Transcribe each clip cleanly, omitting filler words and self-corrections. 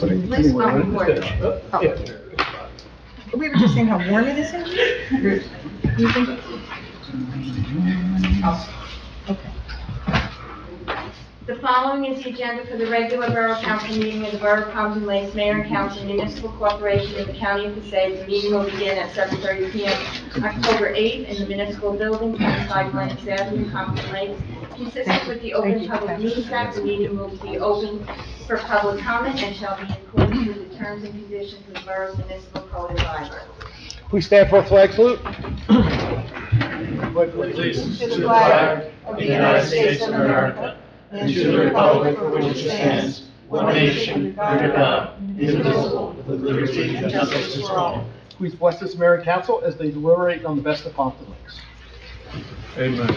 List on board. We were just saying how warm it is in here? You think? Okay. The following is the agenda for the regular Borough Council meeting of the Borough of Pompton Lakes Mayor and Council Municipal Corporation of the County of Passaic. The meeting will begin at 7:30 p.m. October 8th in the Municipal Building, 25 Lennox Avenue, Pompton Lakes. Consistent with the Open Public Meetings Act, the meeting will be open for public comment and shall be in accordance with the terms and conditions of the Borough's Municipal Code of Bylaws. Please stand for a flag salute. Allegiance to the flag of the United States of America and to the republic for which it stands, one nation, under God, indivisible, with liberty and justice for all. Please bless this mayor and council as they deliberate on the best of Pompton Lakes. Amen.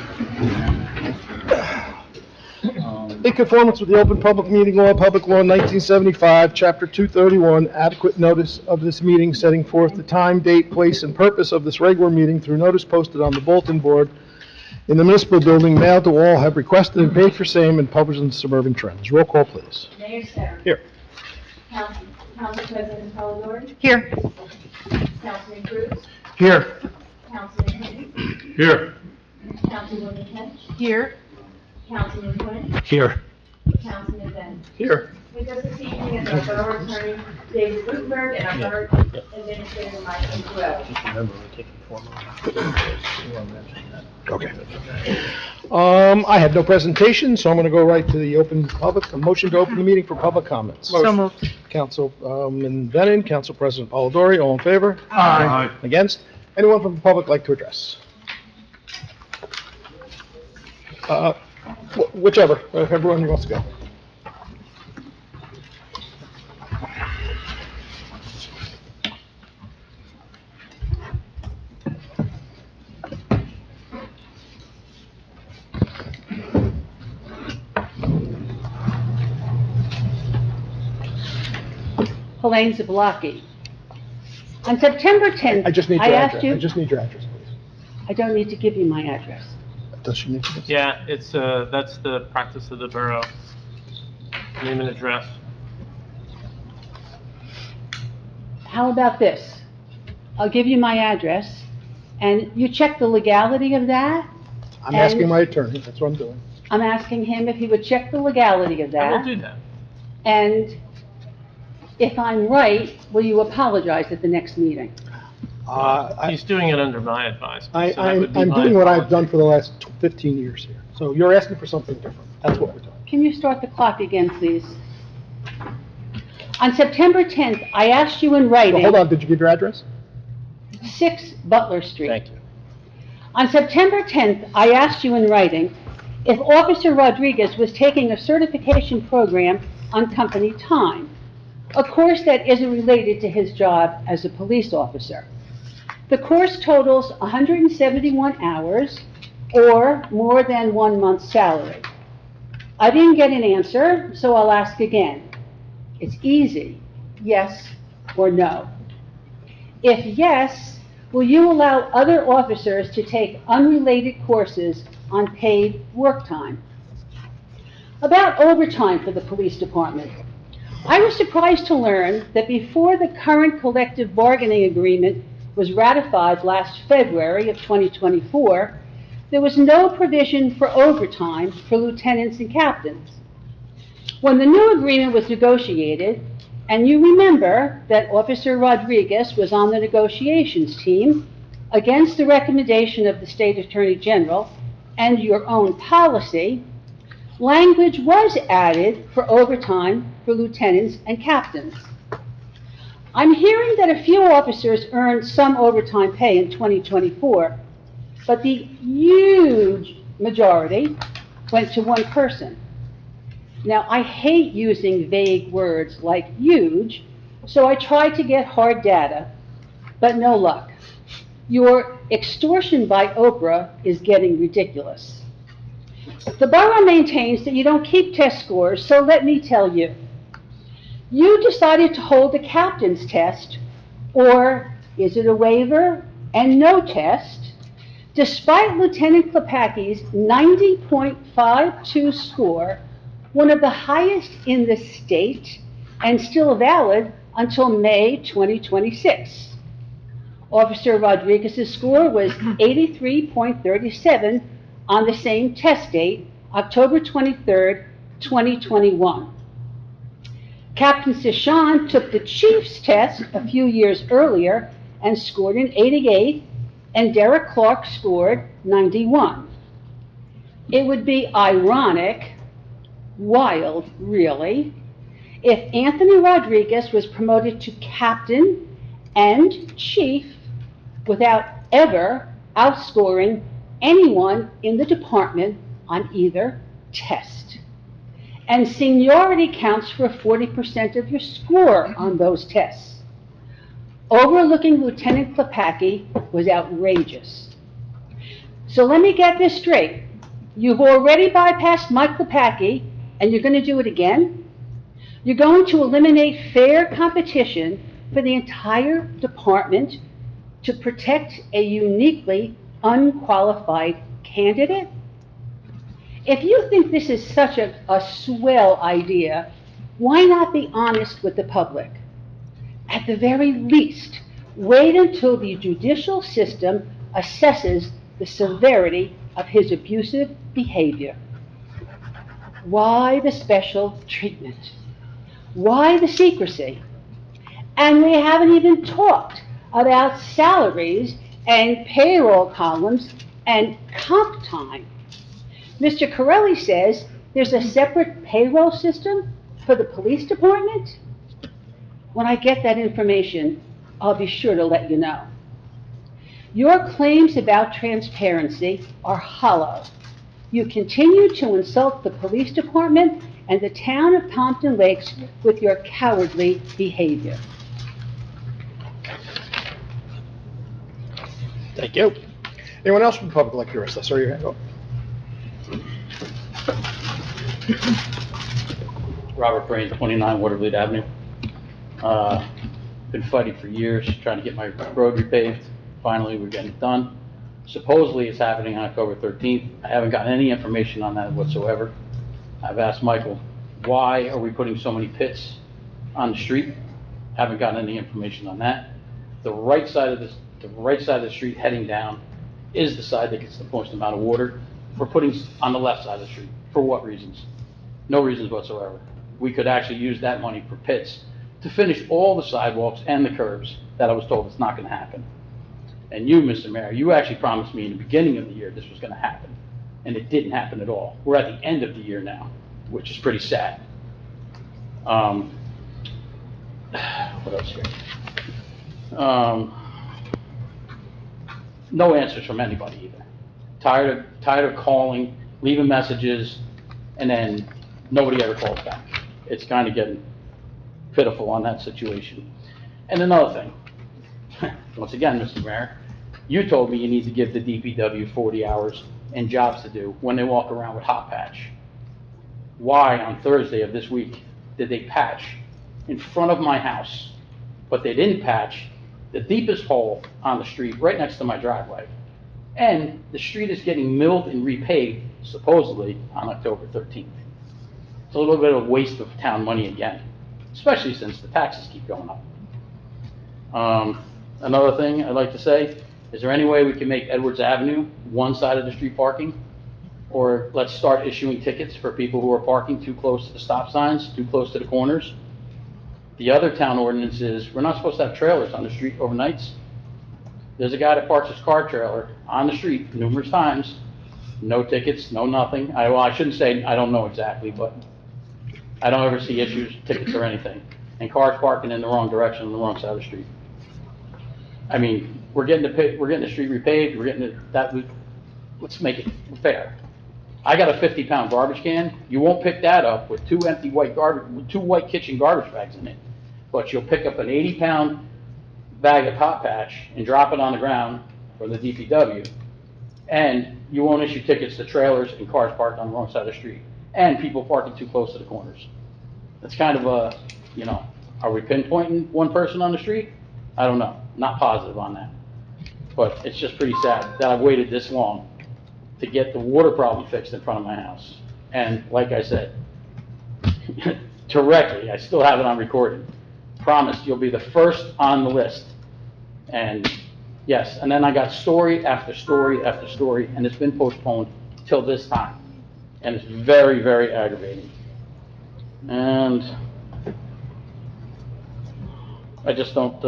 In conformance with the Open Public Meeting Law, Public Law 1975, Chapter 231, adequate notice of this meeting setting forth the time, date, place, and purpose of this regular meeting through notice posted on the bulletin board in the municipal building, mailed to all, have requested and paid for same, and published in the Suburban Trends. Roll call, please. Mayor Sarah. Here. Council President Polidori. Here. Councilman Cruz. Here. Councilman Henry. Here. Councilwoman Kent. Here. Councilman Quinn. Here. Councilman Ben. Here. With us this evening is our Borough Attorney David Gutenberg and our Borough Administrator Michael Guerrero. Okay. I have no presentation, so I'm going to go right to the open public, a motion to open the meeting for public comments. So moved. Councilman Brennan, Council President Polidori, all in favor? Aye. Against? Anyone from the public like to address? Whichever, everyone wants to go. Helene Zablocki. On September 10th, I just need I your asked address. you, I just need your address, please. I don't need to give you my address. Does she need to? Yeah, it's, that's the practice of the borough. Name and address. How about this? I'll give you my address, and you check the legality of that. I'm asking my attorney, that's what I'm doing. I'm asking him if he would check the legality of I will that. do that. And if I'm right, will you apologize at the next meeting? He's doing it under my advice. I'm doing what I've done for the last 15 years here. So you're asking for something different. That's what we're doing. Can you start the clock again, please? On September 10th, I asked you in writing... Well, hold on, did you give your address? 6 Butler Street. Thank you. On September 10th, I asked you in writing if Officer Rodriguez was taking a certification program on company time, a course that isn't related to his job as a police officer. The course totals 171 hours, or more than 1 month's salary. I didn't get an answer, so I'll ask again. It's easy, yes or no. If yes, will you allow other officers to take unrelated courses on paid work time? About overtime for the police department. I was surprised to learn that before the current collective bargaining agreement was ratified last February of 2024, there was no provision for overtime for lieutenants and captains. When the new agreement was negotiated, and you remember that Officer Rodriguez was on the negotiations team against the recommendation of the State Attorney General and your own policy, language was added for overtime for lieutenants and captains. I'm hearing that a few officers earned some overtime pay in 2024, but the huge majority went to one person. Now, I hate using vague words like huge, so I tried to get hard data, but no luck. Your extortion by Oprah is getting ridiculous. The borough maintains that you don't keep test scores, so let me tell you. You decided to hold the captain's test, or is it a waiver and no test, despite Lieutenant Klepacki's 90.52 score, one of the highest in the state, and still valid until May 2026. Officer Rodriguez's score was 83.37 on the same test date, October 23rd, 2021. Captain Sishan took the chief's test a few years earlier and scored an 88, and Derek Clark scored 91. It would be ironic, wild really, if Anthony Rodriguez was promoted to captain and chief without ever outscoring anyone in the department on either test. And seniority counts for 40% of your score on those tests. Overlooking Lieutenant Klepacki was outrageous. So let me get this straight. You've already bypassed Mike Klepacki, and you're going to do it again? You're going to eliminate fair competition for the entire department to protect a uniquely unqualified candidate? If you think this is such a swell idea, why not be honest with the public? At the very least, wait until the judicial system assesses the severity of his abusive behavior. Why the special treatment? Why the secrecy? And we haven't even talked about salaries and payroll columns and comp time. Mr. Corelli says there's a separate payroll system for the police department. When I get that information, I'll be sure to let you know. Your claims about transparency are hollow. You continue to insult the police department and the town of Pompton Lakes with your cowardly behavior. Thank you. Anyone else from the public like to address us? Sorry, your hand up. Robert Brain, 29 Watervliet Avenue. Been fighting for years, trying to get my road repaved. Finally, we're getting it done. Supposedly, it's happening on October 13th. I haven't gotten any information on that whatsoever. I've asked Michael, why are we putting so many pits on the street? Haven't gotten any information on that. The right side of the street heading down is the side that gets the most amount of water. We're putting on the left side of the street. For what reasons? No reasons whatsoever. We could actually use that money for pits to finish all the sidewalks and the curbs that I was told it's not going to happen. And you, Mr. Mayor, you actually promised me in the beginning of the year this was going to happen, and it didn't happen at all. We're at the end of the year now, which is pretty sad. What else here? No answers from anybody either. Tired of calling, leaving messages, and then nobody ever calls back. It's kind of getting pitiful on that situation. And another thing, once again, Mr. Mayor, you told me you need to give the DPW 40 hours and jobs to do when they walk around with hot patch. Why on Thursday of this week did they patch in front of my house, but they didn't patch the deepest hole on the street right next to my driveway? And the street is getting milled and repaved, supposedly, on October 13th. It's a little bit of a waste of town money again, especially since the taxes keep going up. Another thing I'd like to say, is there any way we can make Edwards Avenue one side of the street parking? Or let's start issuing tickets for people who are parking too close to the stop signs, too close to the corners. The other town ordinance is, we're not supposed to have trailers on the street overnights. There's a guy that parks his car trailer on the street numerous times, no tickets, no nothing. I shouldn't say, I don't know exactly, but I don't ever see issues, tickets or anything. And cars parking in the wrong direction on the wrong side of the street. I mean, we're getting the street repaved, let's make it fair. I got a 50-pound garbage can. You won't pick that up with two white kitchen garbage bags in it. But you'll pick up an 80-pound bag of hot patch and drop it on the ground for the DPW. And you won't issue tickets to trailers and cars parked on the wrong side of the street. And people parking too close to the corners. That's kind of a, are we pinpointing one person on the street? I don't know. Not positive on that. But it's just pretty sad that I've waited this long to get the water problem fixed in front of my house. And like I said, directly, I still have it on recording, promised you'll be the first on the list. And yes, and then I got story after story after story, and it's been postponed till this time. And it's very, very aggravating. And I just don't,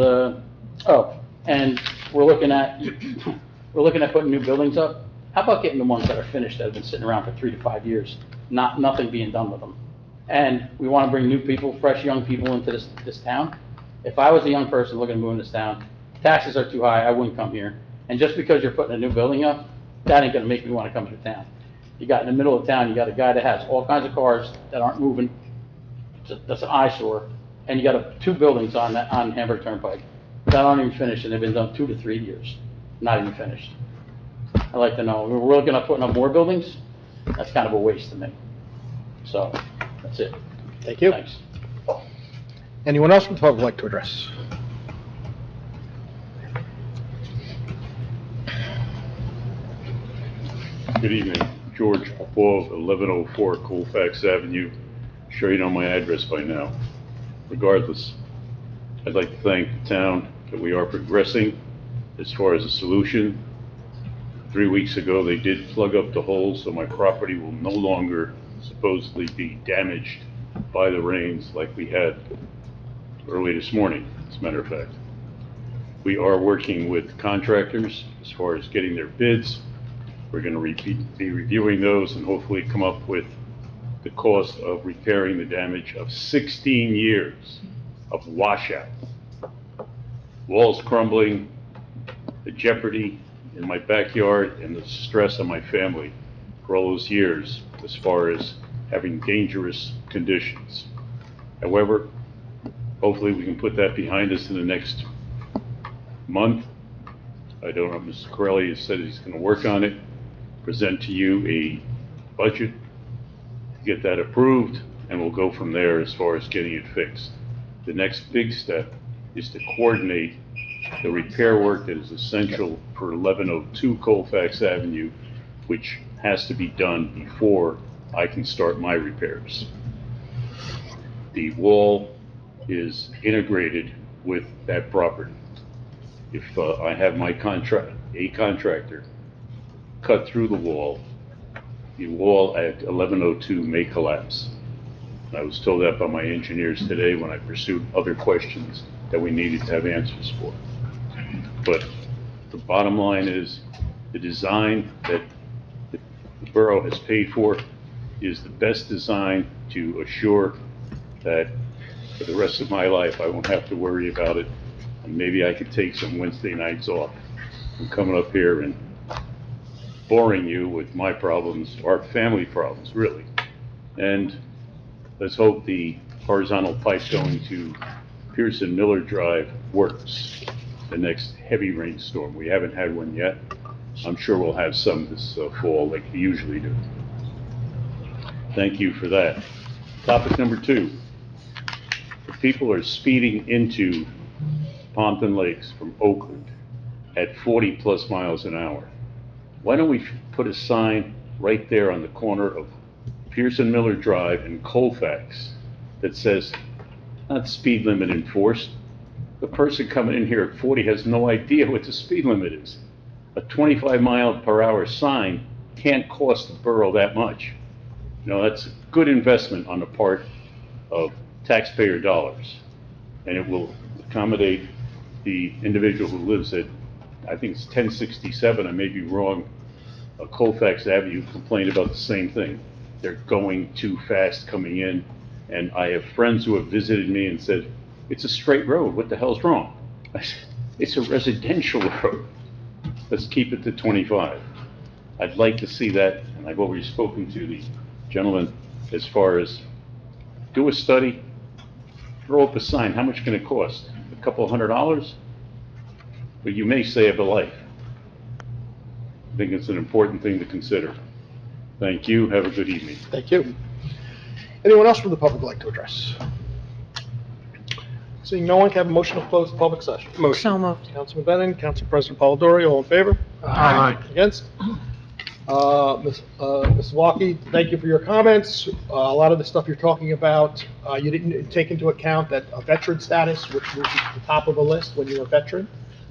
and we're looking at putting new buildings up. How about getting the ones that are finished that have been sitting around for 3 to 5 years, nothing being done with them? And we want to bring new people, fresh young people into this town. If I was a young person looking to move in this town, taxes are too high, I wouldn't come here. And just because you're putting a new building up, that ain't gonna make me want to come to town. You got in the middle of town, you got a guy that has all kinds of cars that aren't moving. That's an eyesore. And you got 2 buildings on Hamburg Turnpike that aren't even finished, and they've been done 2 to 3 years, not even finished. I'd like to know, we're looking at putting up more buildings? That's kind of a waste to me. So, that's it. Thank you. Thanks. Anyone else from the public like to address? Good evening, George Popov, 1104 Colfax Avenue. Sure you know my address by now. Regardless, I'd like to thank the town that we are progressing as far as a solution. 3 weeks ago, they did plug up the holes, so my property will no longer supposedly be damaged by the rains like we had early this morning, as a matter of fact. We are working with contractors as far as getting their bids. We're going to be reviewing those and hopefully come up with the cost of repairing the damage of 16 years of washout. Walls crumbling, the jeopardy in my backyard, and the stress on my family for all those years as far as having dangerous conditions. However, hopefully we can put that behind us in the next month. I don't know, Mr. Corelli has said he's going to work on it, present to you a budget, get that approved, and we'll go from there as far as getting it fixed. The next big step is to coordinate the repair work that is essential for 1102 Colfax Avenue, which has to be done before I can start my repairs. The wall is integrated with that property. If I have my contractor cut through the wall at 1102 may collapse. I was told that by my engineers today when I pursued other questions that we needed to have answers for. But the bottom line is the design that the borough has paid for is the best design to assure that for the rest of my life I won't have to worry about it, and maybe I could take some Wednesday nights off from coming up here and boring you with my problems, our family problems, really. And let's hope the horizontal pipe going to Pearson Miller Drive works the next heavy rainstorm. We haven't had one yet. I'm sure we'll have some this fall like we usually do. Thank you for that. Topic number 2. If people are speeding into Pompton Lakes from Oakland at 40 plus miles an hour, why don't we put a sign right there on the corner of Pearson Miller Drive and Colfax that says, not speed limit enforced. The person coming in here at 40 has no idea what the speed limit is. A 25 mile per hour sign can't cost the borough that much. You know, that's a good investment on the part of taxpayer dollars. And it will accommodate the individual who lives at, I think it's 1067, I may be wrong, Colfax Avenue, complained about the same thing. They're going too fast coming in, and I have friends who have visited me and said, it's a straight road, what the hell's wrong? I said, it's a residential road. Let's keep it to 25. I'd like to see that, and I've already spoken to the gentleman as far as do a study, throw up a sign. How much can it cost? A couple $100? But you may save a life. I think it's an important thing to consider. Thank you. Have a good evening. Thank you. Anyone else from the public like to address? Seeing no one, can I have a motion to close the public session? Motion. So moved. Councilman Bennett, Council President Polidori, all in favor? Aye. Against? Ms. Walkie, thank you for your comments. A lot of the stuff you're talking about, you didn't take into account that a veteran status, which was at the top of the list when you were a veteran.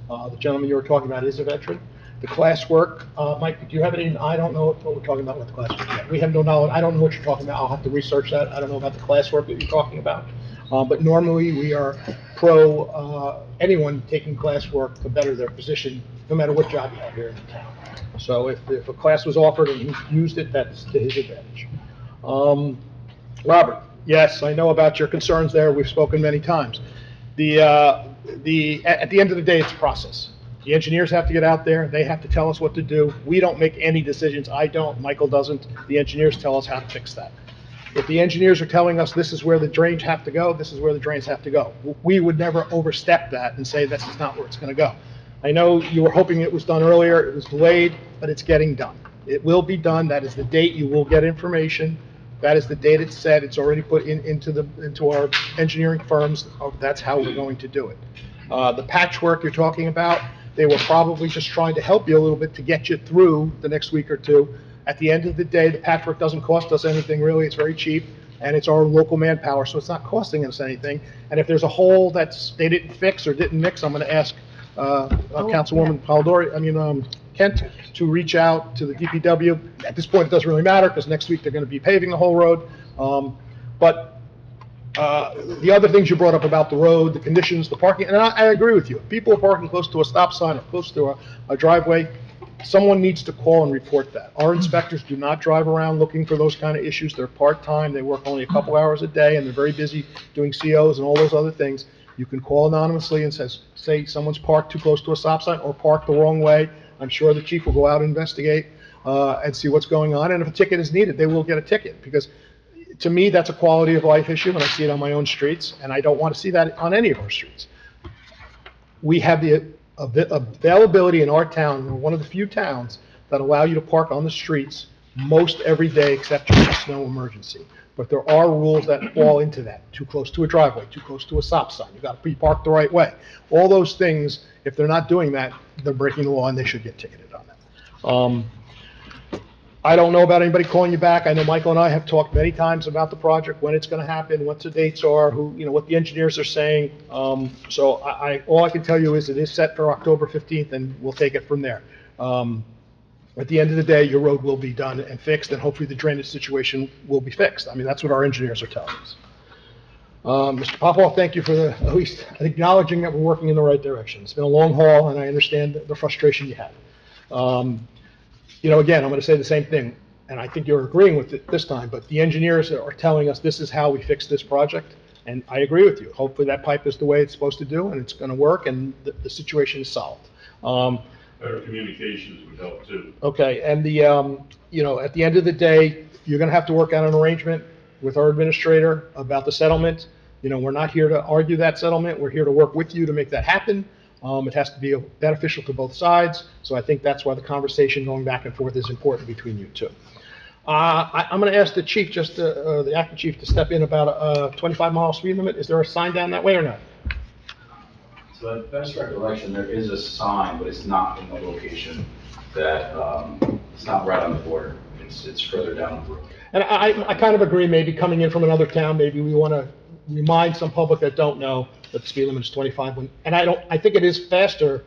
The gentleman you were talking about is a veteran. The classwork, Mike, do you have any, I don't know what we're talking about with the classwork yet. We have no knowledge, I don't know what you're talking about, I'll have to research that. I don't know about the classwork that you're talking about. But normally, we are pro anyone taking classwork to better their position, no matter what job you have here in the town. So if a class was offered and he used it, that's to his advantage. Robert, yes, I know about your concerns there, we've spoken many times. At the end of the day, it's a process. The engineers have to get out there, they have to tell us what to do. We don't make any decisions, I don't, Michael doesn't. The engineers tell us how to fix that. If the engineers are telling us this is where the drains have to go, this is where the drains have to go. We would never overstep that and say this is not where it's going to go. I know you were hoping it was done earlier, it was delayed, but it's getting done. It will be done, that is the date you will get information. That is the date it's set, it's already put into our engineering firms, that's how we're going to do it. The patchwork you're talking about, they were probably just trying to help you a little bit to get you through the next week or two. At the end of the day, the patchwork doesn't cost us anything really, it's very cheap, and it's our local manpower, so it's not costing us anything. And if there's a hole they didn't fix or didn't mix, I'm gonna ask Councilwoman Kent to reach out to the DPW. At this point, it doesn't really matter, because next week they're gonna be paving the whole road. The other things you brought up about the road, the conditions, the parking, and I agree with you. If people are parking close to a stop sign or close to a driveway, someone needs to call and report that. Our inspectors do not drive around looking for those kind of issues. They're part-time, they work only a couple hours a day, and they're very busy doing COs and all those other things. You can call anonymously and say someone's parked too close to a stop sign or parked the wrong way. I'm sure the chief will go out and investigate and see what's going on, and if a ticket is needed, they will get a ticket, because to me, that's a quality of life issue, and I see it on my own streets, and I don't want to see that on any of our streets. We have the availability in our town, we're one of the few towns that allow you to park on the streets most every day except during a snow emergency. But there are rules that fall into that. Too close to a driveway, too close to a stop sign, you've got to be parked the right way. All those things, if they're not doing that, they're breaking the law and they should get ticketed on that. I don't know about anybody calling you back. I know Michael and I have talked many times about the project, when it's going to happen, what the dates are, what the engineers are saying. So all I can tell you is it is set for October 15th, and we'll take it from there. At the end of the day, your road will be done and fixed, and hopefully the drainage situation will be fixed. I mean, that's what our engineers are telling us. Mr. Popoff, thank you for at least acknowledging that we're working in the right direction. It's been a long haul, and I understand the frustration you have. Again, I'm going to say the same thing, and I think you're agreeing with it this time, but the engineers are telling us this is how we fix this project, and I agree with you. Hopefully that pipe is the way it's supposed to do, and it's going to work, and the situation is solved. Better communications would help too. Okay, and at the end of the day, you're going to have to work out an arrangement with our administrator about the settlement. We're not here to argue that settlement. We're here to work with you to make that happen. It has to be beneficial to both sides, so I think that's why the conversation going back and forth is important between you two. I'm going to ask the chief, the acting chief, to step in about a 25-mile speed limit. Is there a sign down that way or not? So at best recollection, there is a sign, but it's not in the location that, it's not right on the border. It's further down the road. And I kind of agree, maybe coming in from another town, maybe we want to remind some public that don't know that the speed limit is 25. I think it is faster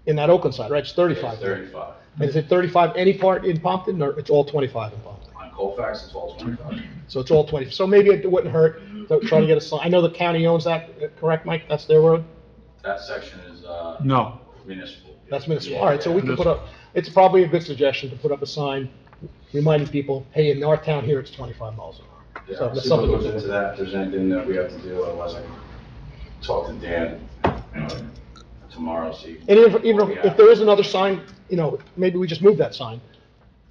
in that Oakland side, right? It's 35. It's 35. And is it 35 any part in Pompton, or it's all 25 in Pompton? On Colfax, it's all 25. So it's all 20. So maybe it wouldn't hurt to try to get a sign. I know the county owns that, correct, Mike? That's their road? That section is, No. municipal. That's municipal. All right, so we can put up, it's probably a good suggestion to put up a sign reminding people, hey, in our town here, it's 25 miles an hour. Yeah, So I'll that's see what something. goes into that, if there's anything that we have to do, otherwise I can talk to Dan, tomorrow, see. And even if there is another sign, maybe we just move that sign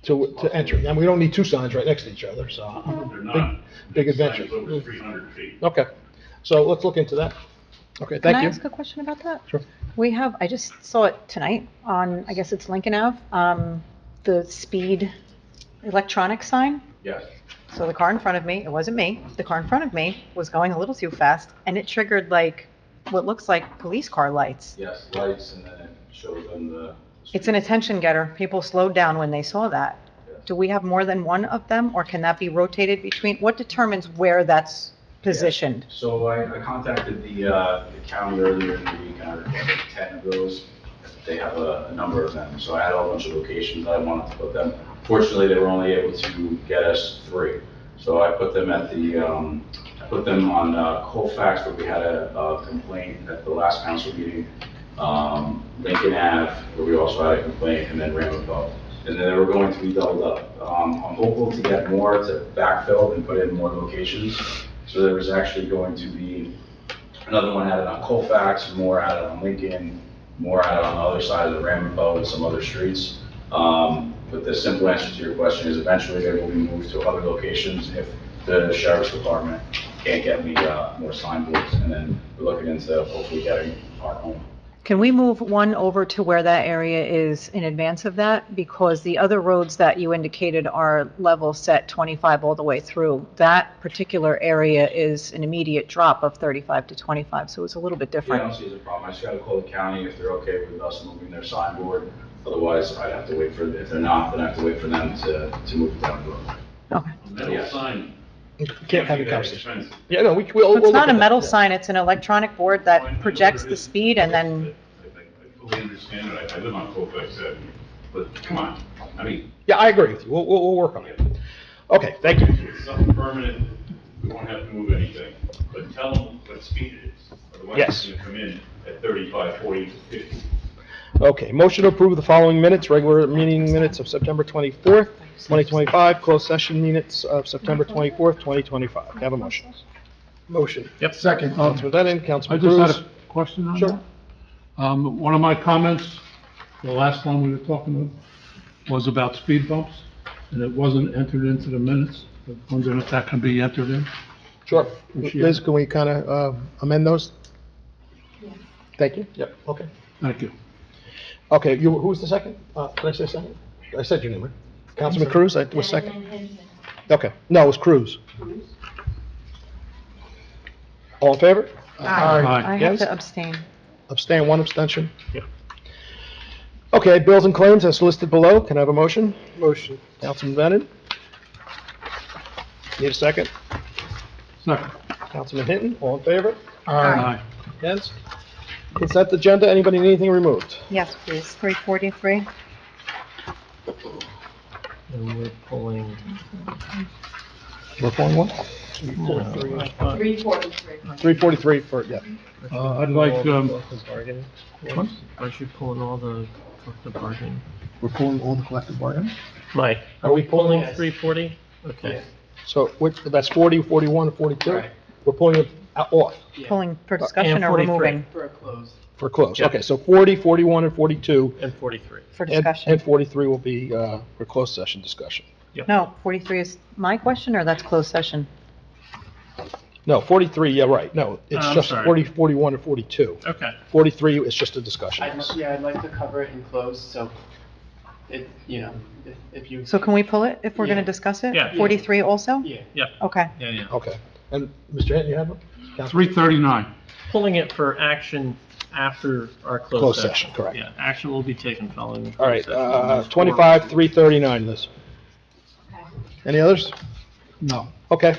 to enter. And we don't need two signs right next to each other, so. They're not. Big adventure. It's over 300 feet. Okay, so let's look into that. Okay, thank Can I you. ask a question about that? Sure. We have, I just saw it tonight on, I guess it's Lincoln Ave, the speed electronic sign. Yes, So the car in front of me, it wasn't me, the car in front of me was going a little too fast, and it triggered like what looks like police car lights. yes, lights, and then it shows them the It's an attention getter. People slowed down when they saw that. Do we have more than one of them, or can that be rotated between, what determines where that's positioned? So I contacted the county earlier in the week, and I requested 10 of those. They have a number of them, so I had a whole bunch of locations that I wanted to put them. Fortunately, they were only able to get us 3. So I put them at I put them on Colfax, where we had a complaint at the last council meeting, Lincoln Ave, where we also had a complaint, and then Ramapo. And then they were going to be doubled up. I'm hopeful to get more to backfill and put in more locations. So there was actually going to be another one added on Colfax, more added on Lincoln, more added on the other side of the Ramapo and some other streets. But the simple answer to your question is eventually they will be moved to other locations if the sheriff's department can't get me more signboards. And then we're looking into hopefully getting our own. Can we move one over to where that area is in advance of that? Because the other roads that you indicated are level set 25 all the way through. That particular area is an immediate drop of 35 to 25, so it's a little bit Yeah, I different. don't see it as a problem. I just gotta call the county if they're okay with us moving their signboard. Otherwise, I'd have to wait for, if they're not, then I have to wait for them to move it down the road. Okay. Metal sign. Can't have a be that conversation. expensive. Yeah, no, we'll It's look not a at that, metal yeah. sign, it's an electronic board I that know projects what it the is. speed and then, I fully understand it. I live on Colfax Avenue, but come on, I mean, Yeah, I agree with you. We'll work on it. Okay, thank you. it's something permanent, we won't have to move anything, but tell them what speed it is. Otherwise, Yes. it's gonna come in at 35, 40, 50. Okay, motion to approve the following minutes, regular meeting minutes of September 24th, 2025, closed session minutes of September 24th, 2025. Can I have a motion? Motion. Yep. Second. Councilman Lennon, I Councilman just had Cruz. a question on Sure. that. One of my comments, the last time we were talking, was about speed bumps, and it wasn't entered into the minutes. I'm wondering if that can be entered in? Sure. Appreciate Liz, it. can we kind of amend those? Thank you. Yep, okay. Thank you. Okay, you, who was the second? Did I say second? I said your name, right? Councilman Cruz, I was second? Okay, no, it was Cruz. All in favor? I have Against? to abstain. Abstain, one abstention? Yeah. Okay, bills and claims as listed below, can I have a motion? Motion. Councilman Bennett? Need a second? Second. Councilman Hinton, all in favor? Aye. Against? Consent agenda, anybody need anything removed? Yes, please, 343. And we're pulling. We're pulling one? 343. 343 for, yeah. I'd like, Bargain. what? Aren't you pulling all the bargain? We're pulling all the collective bargaining? Mike, are we pulling 340? Okay. So that's 40, 41, and 42? We're pulling it off Pulling for discussion And or 43. removing for close. Yeah. Okay, so 40, 41, and 42, And 43. for and discussion? 43 will be for closed session discussion. No, 43 is my question, or that's closed session? No, 43, yeah, right, no, it's I'm just sorry. 40, 41, and 42. Okay. 43 is just a discussion. I'd like to cover it in closed, so if you. So can we pull it if we're going to Yeah. discuss it? Yeah. 43 also? Yeah. Okay. Yeah. Okay, and Mr. Hinton, you have one? Councilman? 339. Pulling it for action after our Closed closed session, session. correct. Yeah, action will be taken following the All right, closed session. 25, 339, Liz. Any others? No. Okay,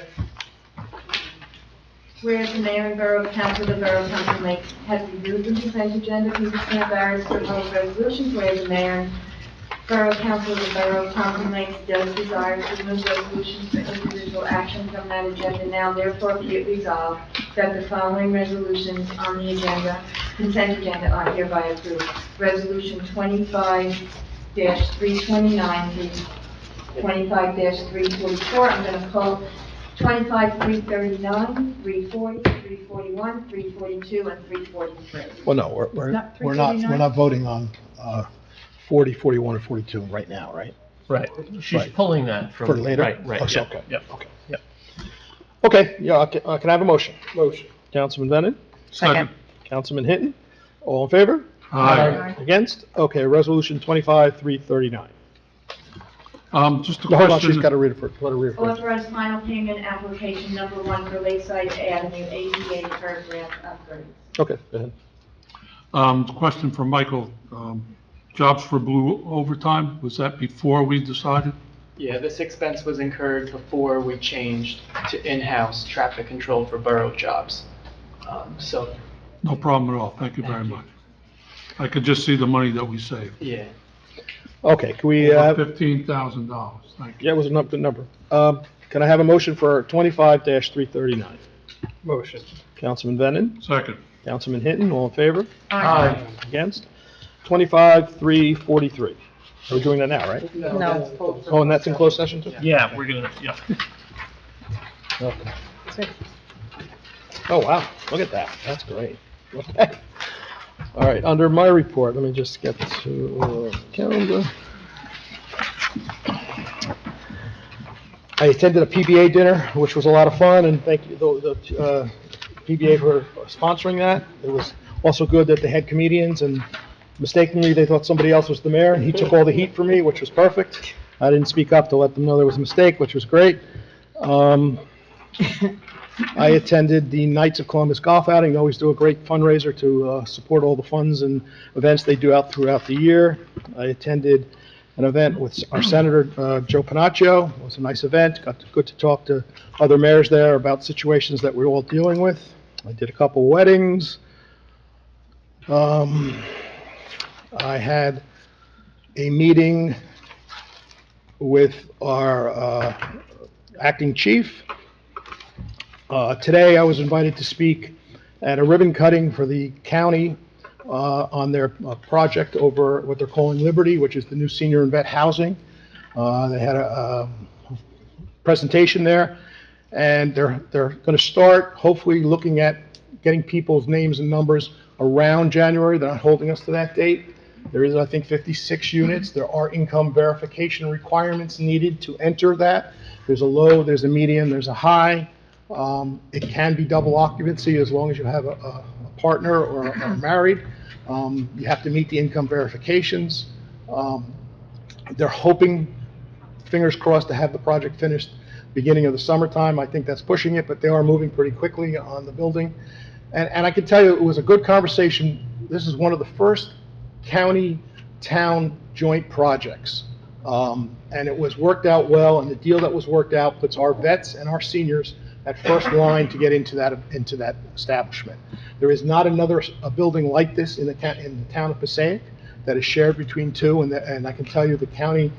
Whereas the mayor and borough council of the borough of Pompton Lake has reviewed the consent agenda consisting of various proposed resolutions, whereas the mayor and borough council of the borough of Pompton Lake does desire to move resolutions for individual action from that agenda, now therefore be it resolved that the following resolutions on the agenda, consent agenda, are hereby approved. Resolution 25-329 through 25-344, I'm going to pull 25, 339, 340, 341, 342, and 343. well, no, we're Not we're not 339? voting on 40, 41, and 42 right now, right? Right. She's Right. pulling that from. For later? Right, Oh, so, yeah, okay. Yep. Okay. Yep. Okay, yeah, can I have a motion? Motion. Councilman Bennett? Second. Councilman Hinton? All in favor? Aye. Against? Okay, resolution 25, 339. Just a No, hold on, she's question. got to read it first, let her read it first. Authorize final payment application number 1 for Lakeside Avenue, ADA curb ramp upgrades. Okay, go ahead. Question for Michael. Jobs for Blue overtime, was that before we decided? Yeah, this expense was incurred before we changed to in-house traffic control for borough jobs. So, No problem at all, thank you very much. I could just see the money that we saved. yeah. Okay, can we, Over $15,000, thank you. yeah, it was a good number. Can I have a motion for 25-339? Motion. Councilman Venon, Second. Councilman Hinton, all in favor? Aye. Against? 25-343. Are we doing that now, right? No. Oh, and that's in closed session too? Yeah, we're gonna, yeah. Okay. Oh, wow, look at that, that's great. Okay. All right, under my report, let me just get to calendar. I attended a PBA dinner, which was a lot of fun, and thank you, the PBA for sponsoring that. It was also good that they had comedians, and mistakenly, they thought somebody else was the mayor, and he took all the heat for me, which was perfect. I didn't speak up to let them know there was a mistake, which was great. I attended the Knights of Columbus golf outing. They always do a great fundraiser to support all the funds and events they do throughout the year. I attended an event with our Senator, Joe Panaccio. It was a nice event. Good to talk to other mayors there about situations that we're all dealing with. I did a couple weddings. I had a meeting with our acting chief. Today, I was invited to speak at a ribbon cutting for the county on their project over what they're calling Liberty, which is the new senior and vet housing. They had a presentation there, and they're going to start hopefully looking at getting people's names and numbers around January. They're not holding us to that date. There is, I think, 56 units. There are income verification requirements needed to enter that. There's a low, there's a medium, there's a high. It can be double occupancy as long as you have a partner or are married. You have to meet the income verifications. They're hoping, fingers crossed, to have the project finished beginning of the summertime. I think that's pushing it, but they are moving pretty quickly on the building. And I can tell you, it was a good conversation. This is one of the first county-town joint projects. And it was worked out well, and the deal that was worked out puts our vets and our seniors at first line to get into that establishment. There is not a building like this in the town of Passaic that is shared between two, and I can tell you the county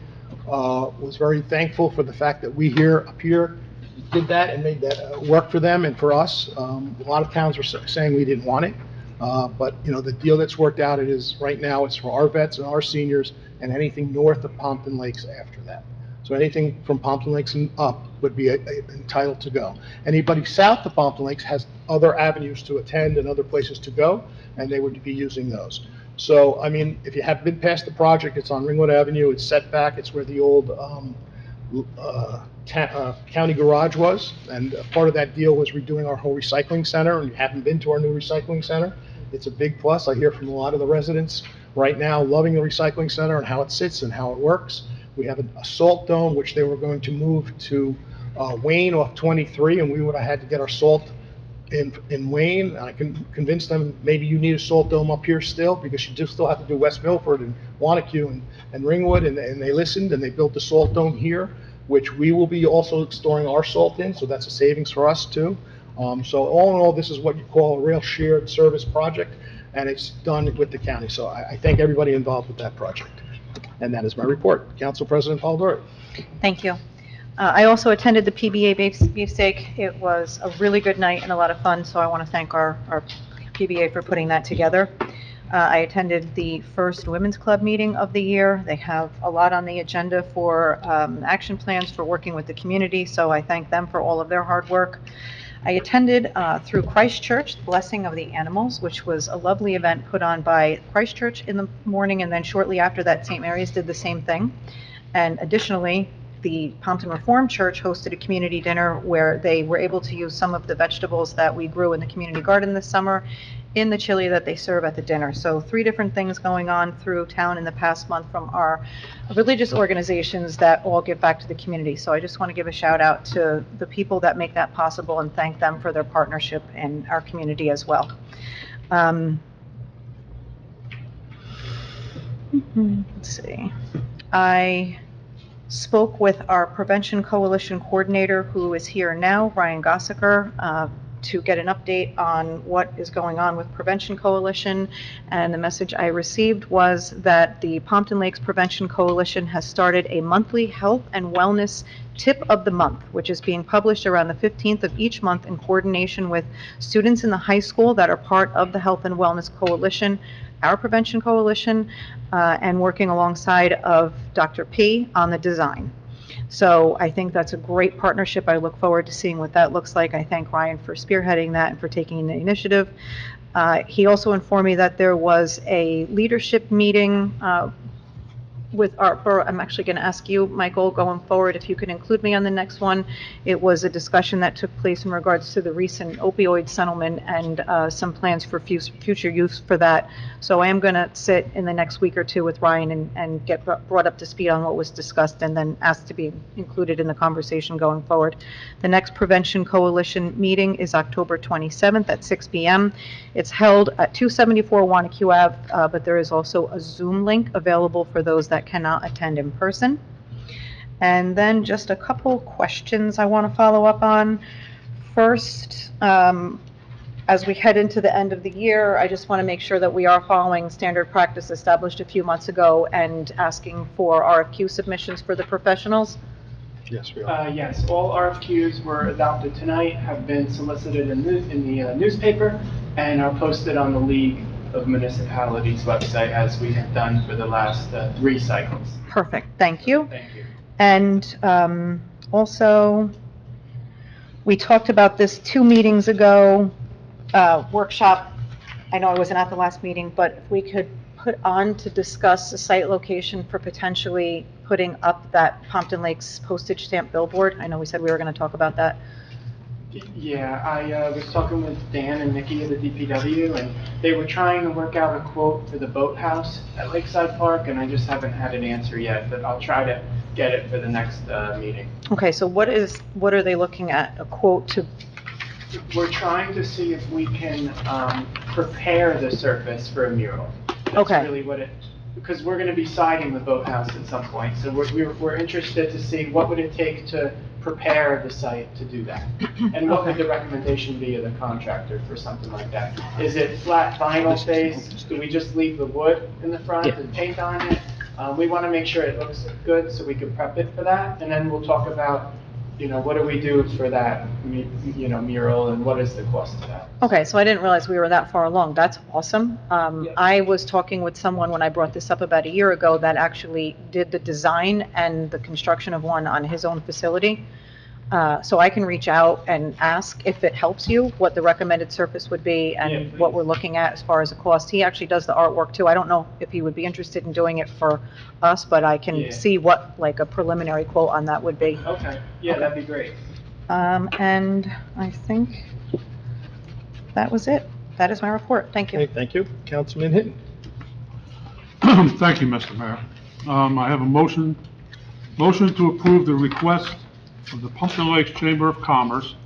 was very thankful for the fact that we up here did that and made that work for them and for us. A lot of towns were saying we didn't want it, but the deal that's worked out, it is right now, it's for our vets and our seniors and anything north of Pompton Lakes after that. So anything from Pompton Lakes and up would be entitled to go. Anybody south of Pompton Lakes has other avenues to attend and other places to go, and they would be using those. So, I mean, if you have been past the project, it's on Ringwood Avenue, it's set back, it's where the old county garage was, and part of that deal was redoing our whole recycling center, and you haven't been to our new recycling center. It's a big plus. I hear from a lot of the residents right now loving the recycling center and how it sits and how it works. We have a salt dome, which they were going to move to Wayne off 23, and we would have had to get our salt in Wayne. I can convince them maybe you need a salt dome up here still, because you just still have to do West Milford and Wanacue and Ringwood, and they listened, and they built the salt dome here, which we will be also storing our salt in, so that's a savings for us too. So all in all, this is what you call a real shared service project, and it's done with the county. So I thank everybody involved with that project. And that is my report. Council President Polidori. Thank you. I also attended the PBA beefsteak. It was a really good night and a lot of fun, so I want to thank our PBA for putting that together. I attended the first Women's Club meeting of the year. They have a lot on the agenda for action plans for working with the community, so I thank them for all of their hard work. I attended through Christ Church, Blessing of the Animals, which was a lovely event put on by Christ Church in the morning, and then shortly after that, St. Mary's did the same thing. And additionally, the Pompton Reformed Church hosted a community dinner where they were able to use some of the vegetables that we grew in the community garden this summer in the chili that they serve at the dinner. So 3 different things going on through town in the past month from our religious organizations that all give back to the community. So I just want to give a shout out to the people that make that possible and thank them for their partnership in our community as well. Let's see. I spoke with our Prevention Coalition coordinator, who is here now, Ryan Gossiker, to get an update on what is going on with Prevention Coalition. And the message I received was that the Pompton Lakes Prevention Coalition has started a monthly health and wellness tip of the month, which is being published around the 15th of each month in coordination with students in the high school that are part of the Health and Wellness Coalition, our Prevention Coalition, and working alongside of Dr. P on the design. So I think that's a great partnership. I look forward to seeing what that looks like. I thank Ryan for spearheading that and for taking the initiative. He also informed me that there was a leadership meeting with our borough. I'm actually going to ask you, Michael, going forward, if you can include me on the next one. It was a discussion that took place in regards to the recent opioid settlement and some plans for future use for that. So I am going to sit in the next week or two with Ryan and get brought up to speed on what was discussed, and then asked to be included in the conversation going forward. The next Prevention Coalition meeting is October 27th at 6 p.m. It's held at 274 Wanacue Ave, but there is also a Zoom link available for those that cannot attend in person. And then just a couple questions I want to follow up on. First, as we head into the end of the year, I just want to make sure that we are following standard practice established a few months ago and asking for RFQ submissions for the professionals. Yes, we are. Yes, all RFQs were adopted tonight, have been solicited in the newspaper, and are posted on the League of Municipalities website, as we have done for the last 3 cycles. Perfect, thank you. Thank you. And also, we talked about this 2 meetings ago, workshop. I know I wasn't at the last meeting, but if we could put on to discuss a site location for potentially putting up that Pompton Lakes postage stamp billboard. I know we said we were going to talk about that. Yeah, I was talking with Dan and Nikki of the DPW, and they were trying to work out a quote for the boathouse at Lakeside Park, and I just haven't had an answer yet, but I'll try to get it for the next meeting. Okay, so what are they looking at? A quote to? We're trying to see if we can prepare the surface for a mural. That's Okay. really what it, because we're going to be siding the boathouse at some point, so we're interested to see what would it take to prepare the site to do that. And what would the recommendation be of the contractor for something like that? Is it flat vinyl face? Do we just leave the wood in the front and paint on it? We want to make sure it looks good so we can prep it for that, and then we'll talk about, what do we do for that, mural, and what is the cost of that? Okay, so I didn't realize we were that far along. That's awesome. I was talking with someone when I brought this up about a year ago that actually did the design and the construction of one on his own facility. So I can reach out and ask if it helps you, what the recommended surface would be and what we're looking at as far as the cost. He actually does the artwork too. I don't know if he would be interested in doing it for us, but I can see what like a preliminary quote on that would be. Okay, yeah, that'd be great. And I think that was it. That is my report. Thank you. Okay, thank you. Councilman Hinton. Thank you, Mr. Mayor. I have a motion to approve the request of the Pompton Lakes Chamber of Commerce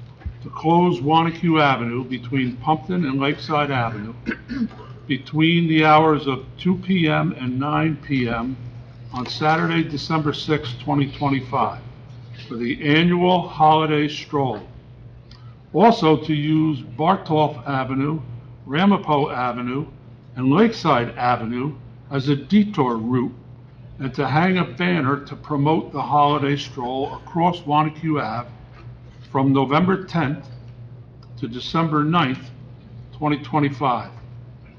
to close Wanacue Avenue between Pompton and Lakeside Avenue between the hours of 2 p.m. and 9 p.m. on Saturday, December 6, 2025, for the annual holiday stroll. Also to use Bartolf Avenue, Ramapo Avenue, and Lakeside Avenue as a detour route, and to hang a banner to promote the holiday stroll across Wanacue Ave from November 10th to December 9th, 2025.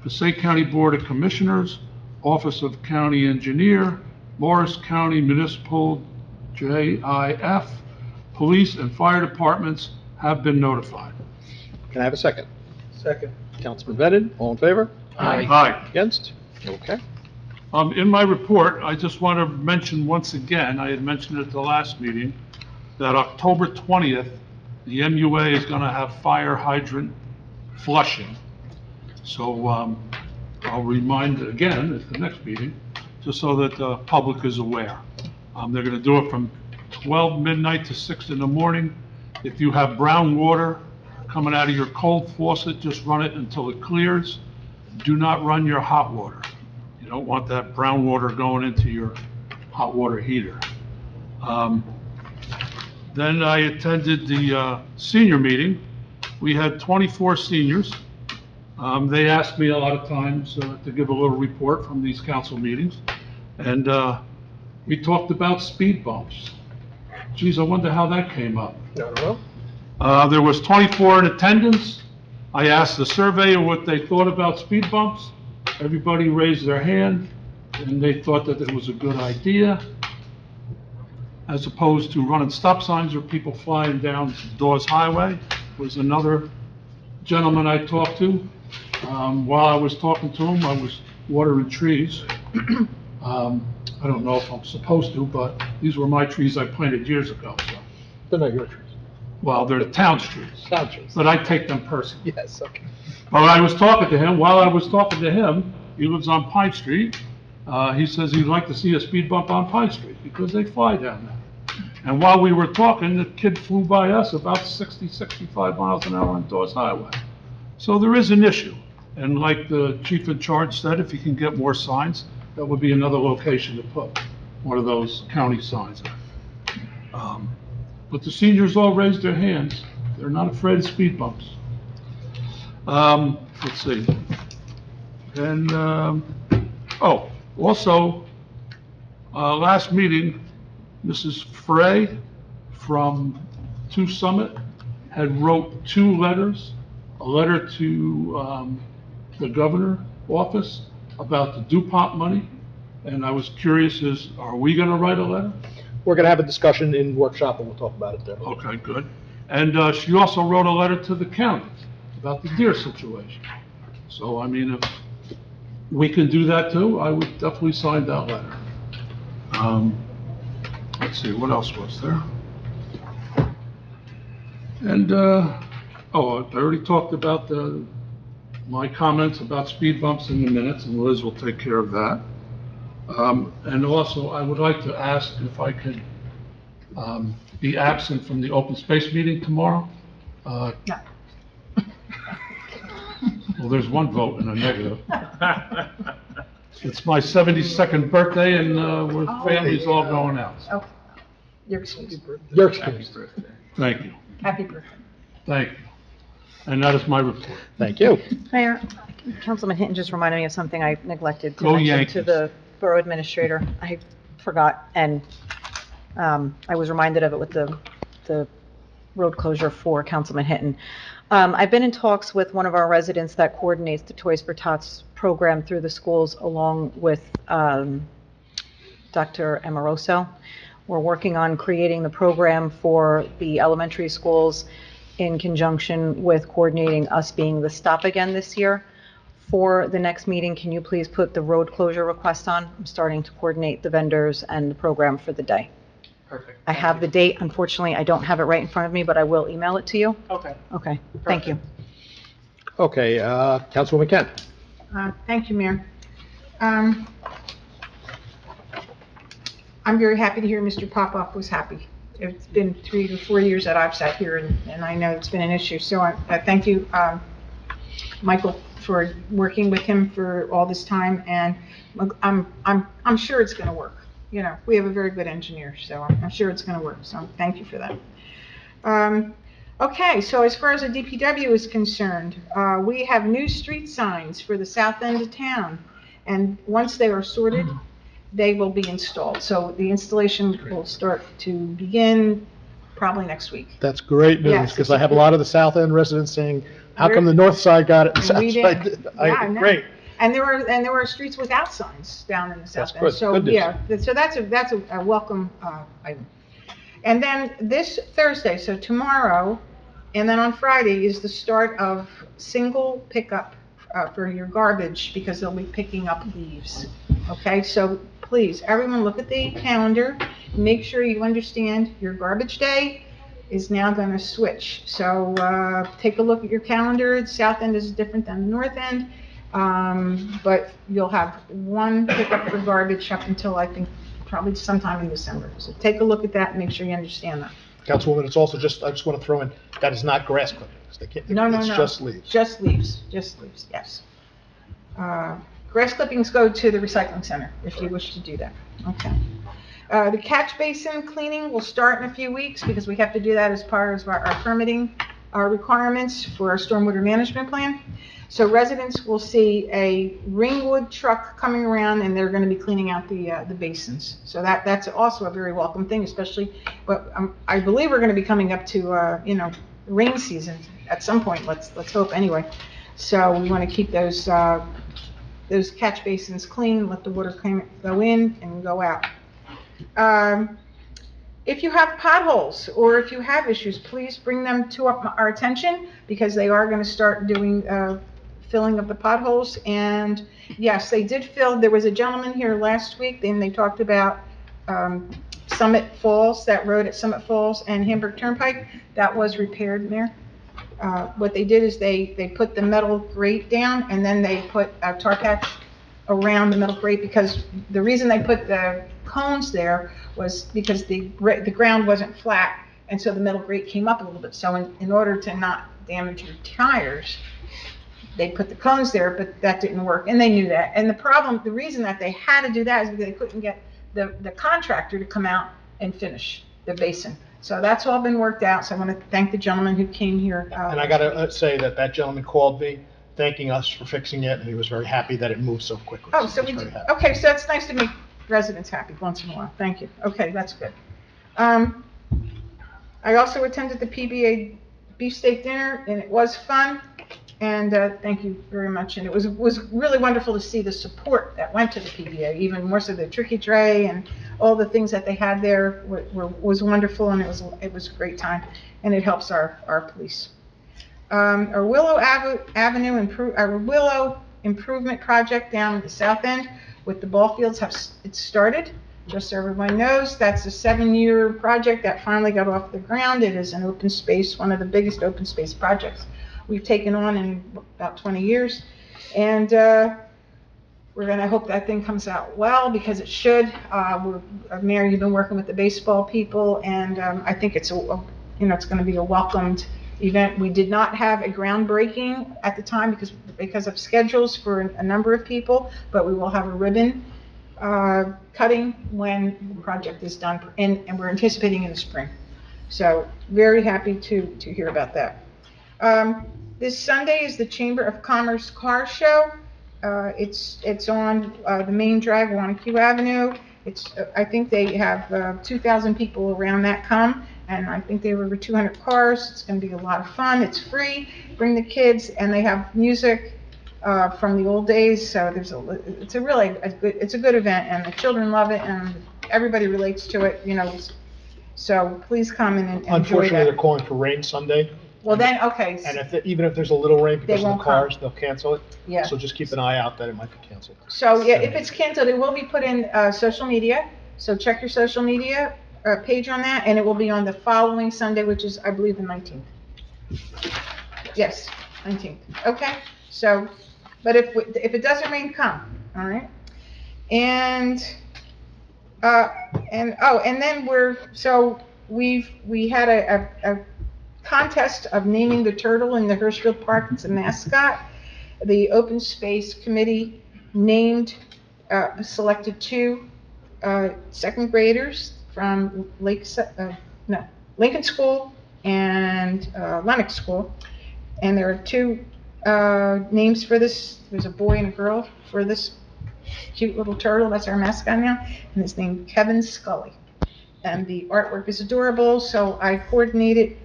Passaic County Board of Commissioners, Office of County Engineer, Morris County Municipal JIF, Police and Fire Departments have been notified. Can I have a second? Second. Councilman Bennett, all in favor? Aye. Against? Okay. In my report, I just want to mention once again, I had mentioned it at the last meeting, that October 20th, the MUA is going to have fire hydrant flushing. So I'll remind again at the next meeting, just so that the public is aware. They're going to do it from 12 midnight to 6 in the morning. If you have brown water coming out of your cold faucet, just run it until it clears. Do not run your hot water. don't want that brown water going into your hot water heater. Then I attended the senior meeting. We had 24 seniors. They asked me a lot of times to give a little report from these council meetings. And we talked about speed bumps. Geez, I wonder how that came up. I don't know. There was 24 in attendance. I asked the surveyor what they thought about speed bumps. Everybody raised their hand, and they thought that it was a good idea, as opposed to running stop signs or people flying down Dawes Highway. Was another gentleman I talked to. While I was talking to him, I was watering trees. I don't know if I'm supposed to, but these were my trees I planted years ago, so. They're not your trees. Well, they're the town's trees. Town trees. But I take them personally. Yes, okay. But I was talking to him, while I was talking to him, he lives on Pine Street. He says he'd like to see a speed bump on Pine Street because they fly down there. And while we were talking, the kid flew by us about 60, 65 miles an hour on Dawes Highway. So there is an issue. And like the chief in charge said, if you can get more signs, that would be another location to put one of those county signs. But the seniors all raised their hands. They're not afraid of speed bumps. Let's see. And, also, last meeting, Mrs. Frey from Two Summit had wrote 2 letters, a letter to the governor office about the DuPont money, and I was curious, are we going to write a letter? We're going to have a discussion in workshop, and we'll talk about it there. Okay, good. And she also wrote a letter to the county about the deer situation. So, I mean, if we can do that too, I would definitely sign that letter. Let's see, what else was there? And, I already talked about my comments about speed bumps in the minutes, and Liz will take care of that. And also, I would like to ask if I could be absent from the open space meeting tomorrow. No. Well, there's one vote and a negative. It's my 72nd birthday, and we're family's all going out. Okay. You're excused. Your excuse. Thank you. Happy birthday. Thank you. And that is my report. Thank you. Mayor, Councilman Hinton just reminded me of something I neglected to Go mention Yankees. to the borough administrator. I forgot, and I was reminded of it with the road closure for Councilman Hinton. I've been in talks with one of our residents that coordinates the Toys for Tots program through the schools, along with Dr. Amoroso. We're working on creating the program for the elementary schools in conjunction with coordinating us being the stop again this year. For the next meeting, can you please put the road closure request on? I'm starting to coordinate the vendors and the program for the day. Perfect. I have the date. Unfortunately, I don't have it right in front of me, but I will email it to you. Okay. Okay, thank you. Okay, Councilwoman Kent. Thank you, Mayor. I'm very happy to hear Mr. Popoff was happy. It's been 3 to 4 years that I've sat here, and I know it's been an issue. So I thank you, Michael, for working with him for all this time, and I'm sure it's going to work. You know, we have a very good engineer, so I'm sure it's going to work. So thank you for that. Okay, so as far as the DPW is concerned, we have new street signs for the south end of town, and once they are sorted, they will be installed. So the installation will start to begin probably next week. That's great news, Yes, because I have a lot of the south end residents saying, how come the north side got it and the And we south side didn't. didn't? Yeah, I know. Great. And there were streets without signs down in the south end. good. So, Good news. yeah, so that's a welcome item. And then this Thursday, so tomorrow, and then on Friday is the start of single pickup for your garbage, because they'll be picking up leaves. Okay, so please, everyone look at the calendar, make sure you understand your garbage day is now going to switch. So take a look at your calendar. The south end is different than the north end, but you'll have one pickup for garbage up until, I think, probably sometime in December. So take a look at that and make sure you understand that. Councilwoman, it's also just, I just want to throw in, that is not grass clippings. They can't, No. it's just leaves. Just leaves, yes. grass clippings go to the recycling center, if you wish to do that. Okay. The catch basin cleaning will start in a few weeks because we have to do that as part of our permitting requirements for our stormwater management plan. So residents will see a Ringwood truck coming around, and they're going to be cleaning out the basins. So that's also a very welcome thing, especially, but I believe we're going to be coming up to rain season at some point. Let's hope anyway. So we want to keep those catch basins clean, let the water go in and go out. If you have potholes or if you have issues, please bring them to our attention because they are going to start doing filling of the potholes. And yes, they did fill. There was a gentleman here last week, and they talked about Summit Falls, that road at Summit Falls and Hamburg Turnpike. That was repaired there. What they did is they put the metal grate down, and then they put a tar patch around the metal grate, because the reason they put the cones there was because the ground wasn't flat, and so the metal grate came up a little bit. So in order to not damage your tires, they put the cones there, but that didn't work, and they knew that. And the reason that they had to do that is because they couldn't get the contractor to come out and finish the basin. So that's all been worked out, so I want to thank the gentleman who came here. And I got to say that gentleman called me, thanking us for fixing it, and he was very happy that it moved so quickly. Oh, so we did, okay, so that's nice to make residents happy once in a while. Thank you. Okay, that's good. I also attended the PBA beefsteak dinner, and it was fun, and thank you very much. And it was really wonderful to see the support that went to the PBA, even more so the turkey tray and all the things that they had there was wonderful, and it was a great time, and it helps our police. Our Willow improvement project down at the south end with the ball fields it's started. Just so everyone knows, that's a 7-year project that finally got off the ground. It is an open space, one of the biggest open space projects we've taken on in about 20 years. And we're going to hope that thing comes out well, because it should. Mary, you've been working with the baseball people, and I think it's it's going to be a welcomed event. We did not have a groundbreaking at the time because of schedules for a number of people, but we will have a ribbon cutting when the project is done, and we're anticipating in the spring. So very happy to hear about that. This Sunday is the Chamber of Commerce Car Show. It's on the main drag, Wanacue Avenue. I think they have 2,000 people around that come, and I think they were over 200 cars. It's going to be a lot of fun. It's free. Bring the kids, and they have music from the old days. So it's a good event, and the children love it, and everybody relates to it. So please come and enjoy that. Unfortunately, they're calling for rain Sunday. Well, then, okay. And even if there's a little rain because of the won't cars, come. they'll cancel it. Yeah. So just keep an eye out that it might be canceled. So, yeah, if it's canceled, it will be put in social media. So check your social media page on that, and it will be on the following Sunday, which is, I believe, the 19th. Yes, 19th. Okay. So, but if it doesn't rain, come. All right. And then we had a contest of naming the turtle in the Hirschfield Park. It's a mascot. The Open Space Committee selected 2 second graders from Lincoln School and Lenox School. And there are 2 names for this. There's a boy and a girl for this cute little turtle. That's our mascot now. And his name is Kevin Scully. And the artwork is adorable, so I coordinated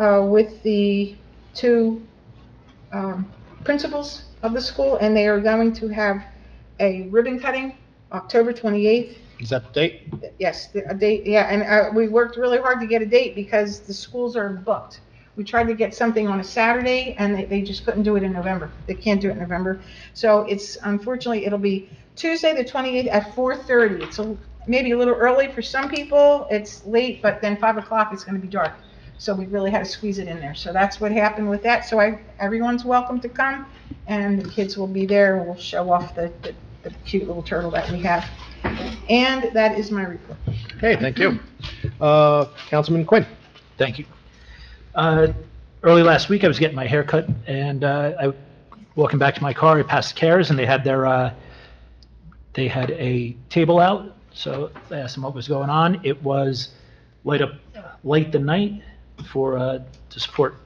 with the 2 principals of the school, and they are going to have a ribbon cutting October 28th. Is that the date? Yes, a date, yeah, and we worked really hard to get a date because the schools are booked. We tried to get something on a Saturday, and they just couldn't do it in November. They can't do it in November. So unfortunately, it'll be Tuesday the 28th at 4:30. It's maybe a little early for some people. It's late, but then 5 o'clock it's going to be dark. So we really had to squeeze it in there. So that's what happened with that. So everyone's welcome to come, and the kids will be there, and we'll show off the cute little turtle that we have. And that is my report. Okay, thank you. Councilman Quinn. Thank you. Early last week, I was getting my hair cut, and walking back to my car, I passed CARES, and they had their They had a table out, so I asked them what was going on. It was light the night to support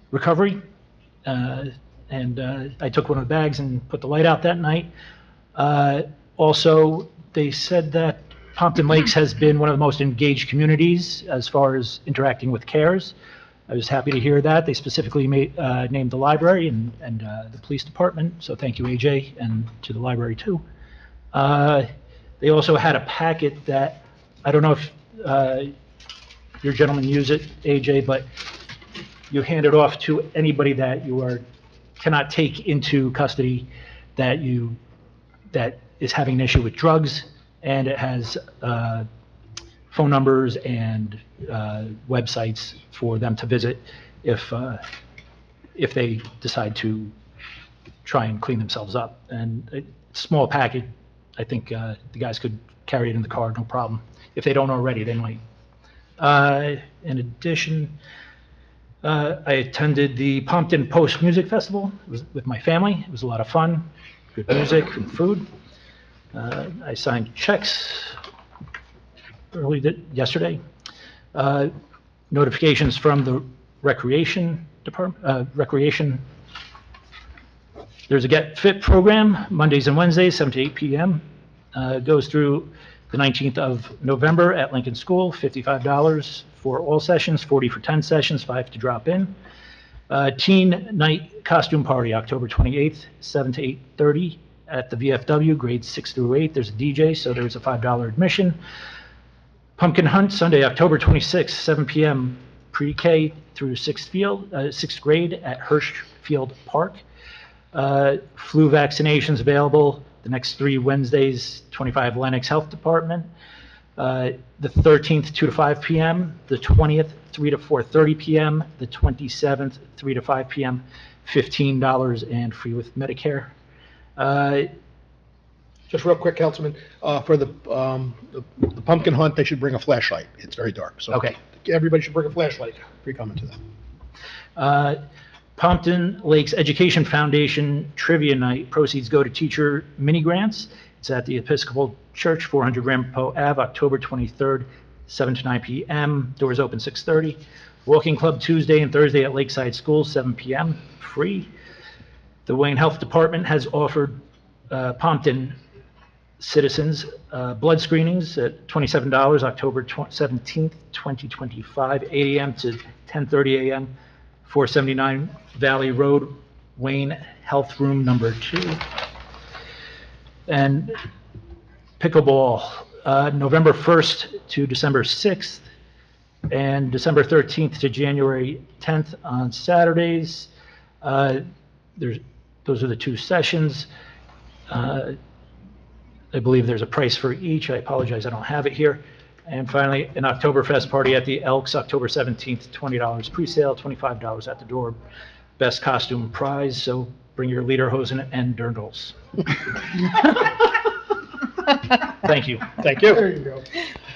recovery. And I took one of the bags and put the light out that night. Also, they said that Pompton Lakes has been one of the most engaged communities as far as interacting with CARES. I was happy to hear that. They specifically named the library and the police department, so thank you, AJ, and to the library, too. They also had a packet that, I don't know if your gentlemen use it, AJ, but you hand it off to anybody that cannot take into custody that is having an issue with drugs, and it has phone numbers and websites for them to visit if they decide to try and clean themselves up. And it's a small packet. I think the guys could carry it in the car, no problem. If they don't already, they might. In addition, I attended the Pompton Post Music Festival. It was with my family. It was a lot of fun, good music and food. I signed checks yesterday. Notifications from the recreation department, There's a Get Fit program, Mondays and Wednesdays, 7 to 8 p.m. Goes through the 19th of November at Lincoln School, $55 for all sessions, $40 for 10 sessions, 5 to drop in. Teen Night Costume Party, October 28th, 7 to 8:30 at the VFW, grades 6 through 8. There's a DJ, so there's a $5 admission. Pumpkin Hunt, Sunday, October 26th, 7 p.m., pre-K through 6th grade at Hirschfield Park. Flu vaccinations available the next 3 Wednesdays, 25 Lenox Health Department. The 13th, 2 to 5 p.m., the 20th, 3 to 4:30 p.m., the 27th, 3 to 5 p.m., $15 and free with Medicare. Just real quick, Councilman, for the pumpkin hunt, they should bring a flashlight. It's very dark, so. Okay. Everybody should bring a flashlight. Pre-comment to that. Pompton Lakes Education Foundation Trivia Night. Proceeds go to teacher mini grants. It's at the Episcopal Church, 400 Ramapo Ave, October 23rd, 7 to 9 p.m. Doors open 6:30. Walking Club Tuesday and Thursday at Lakeside School, 7 p.m. Free. The Wayne Health Department has offered Pompton citizens blood screenings at $27, October 17th, 2025, 8 a.m. to 10:30 a.m., 479 Valley Road, Wayne Health Room number 2. And pickleball, November 1st to December 6th, and December 13th to January 10th on Saturdays. Those are the 2 sessions. I believe there's a price for each. I apologize, I don't have it here. And finally, an Oktoberfest party at the Elks, October 17th, $20 pre-sale, $25 at the door. Best costume prize, so bring your lederhosen and dirndls. Thank you. Thank you. There you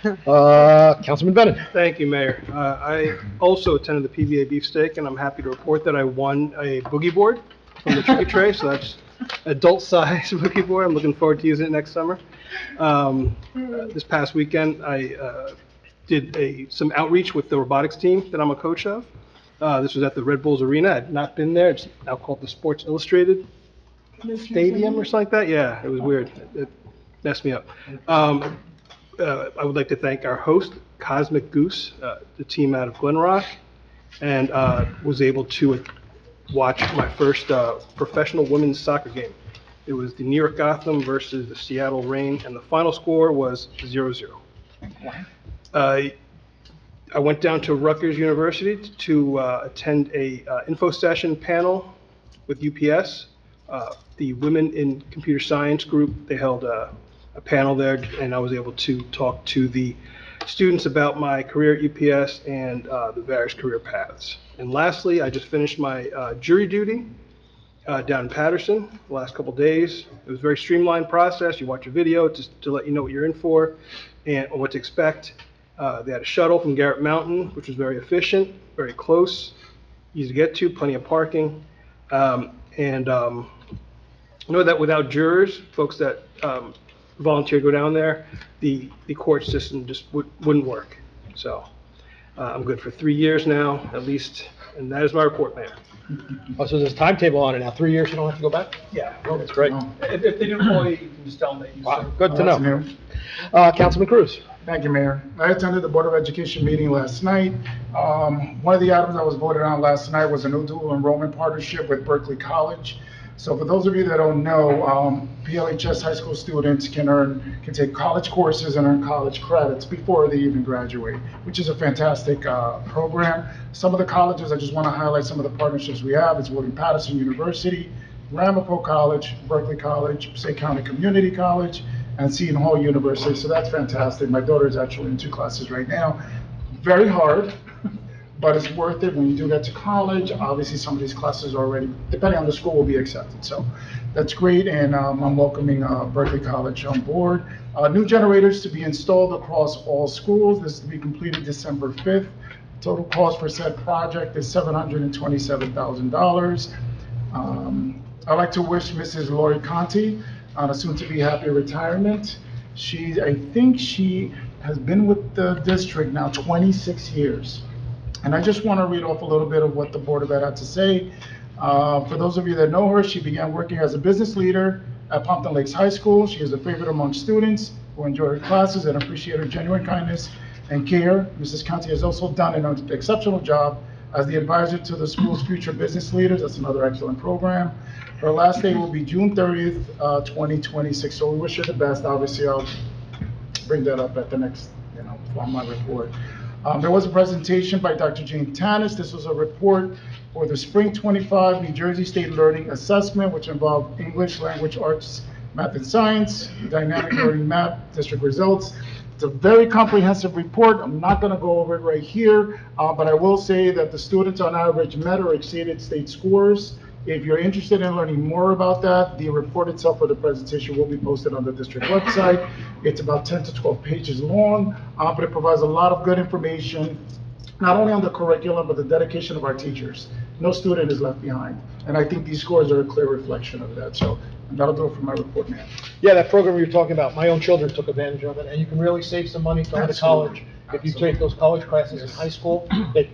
go. Councilman Bennett. Thank you, Mayor. I also attended the PBA beefsteak, and I'm happy to report that I won a boogie board from the Tricky Tray, so that's adult-size boogie board. I'm looking forward to using it next summer. This past weekend, I did some outreach with the robotics team that I'm a coach of. This was at the Red Bulls Arena. I had not been there. It's now called the Sports Illustrated Stadium or something like that. Yeah, it was weird. It messed me up. I would like to thank our host, Cosmic Goose, the team out of Glen Rock, and was able to watch my first professional women's soccer game. It was the New York Gotham versus the Seattle Reign, and the final score was 0-0. I went down to Rutgers University to attend a info session panel with UPS. The Women in Computer Science group, they held a panel there, and I was able to talk to the students about my career at UPS and the various career paths. And lastly, I just finished my jury duty down in Patterson the last couple days. It was a very streamlined process. You watch a video just to let you know what you're in for and what to expect. They had a shuttle from Garrett Mountain, which was very efficient, very close, easy to get to, plenty of parking. And I know that without jurors, folks that volunteer to go down there, the court system just wouldn't work. So I'm good for 3 years now, at least, and that is my report, Mayor. Oh, so there's a timetable on it now, 3 years, you don't have to go back? Yeah. That's great. If they didn't call you, you can just tell them that you Wow, served. good to That's know. new. Councilman Cruz. Thank you, Mayor. I attended the Board of Education meeting last night. One of the items that was voted on last night was a new dual enrollment partnership with Berkeley College. So for those of you that don't know, PLHS high school students can take college courses and earn college credits before they even graduate, which is a fantastic program. Some of the colleges, I just want to highlight some of the partnerships we have. It's William-Patterson University, Ramapo College, Berkeley College, Passaic County Community College, and Seton Hall University. So that's fantastic. My daughter is actually in 2 classes right now. Very hard, but it's worth it when you do get to college. Obviously, some of these classes already, depending on the school, will be accepted. So that's great, and I'm welcoming Berkeley College on board. New generators to be installed across all schools. This is to be completed December 5th. Total cost for said project is $727,000. I'd like to wish Mrs. Lori Conti on a soon-to-be happy retirement. I think she has been with the district now 26 years. And I just want to read off a little bit of what the Board of Ed had to say. For those of you that know her, she began working as a business leader at Pompton Lakes High School. She is a favorite among students who enjoy her classes and appreciate her genuine kindness and care. Mrs. Conti has also done an exceptional job as the advisor to the school's future business leaders. That's another excellent program. Her last day will be June 30th, 2026. So we wish her the best. Obviously, I'll bring that up at the next, on my report. There was a presentation by Dr. Jane Tanis. This was a report for the Spring 25 New Jersey State Learning Assessment, which involved English, language, arts, math, and science, dynamic learning map, district results. It's a very comprehensive report. I'm not going to go over it right here, but I will say that the students on average met or exceeded state scores. If you're interested in learning more about that, the report itself for the presentation will be posted on the district website. It's about 10 to 12 pages long, but it provides a lot of good information, not only on the curriculum, but the dedication of our teachers. No student is left behind. And I think these scores are a clear reflection of that. So that'll do it for my report, man. Yeah, that program you're talking about, my own children took advantage of it, and you can really save some money going to college. If you take those college classes in high school,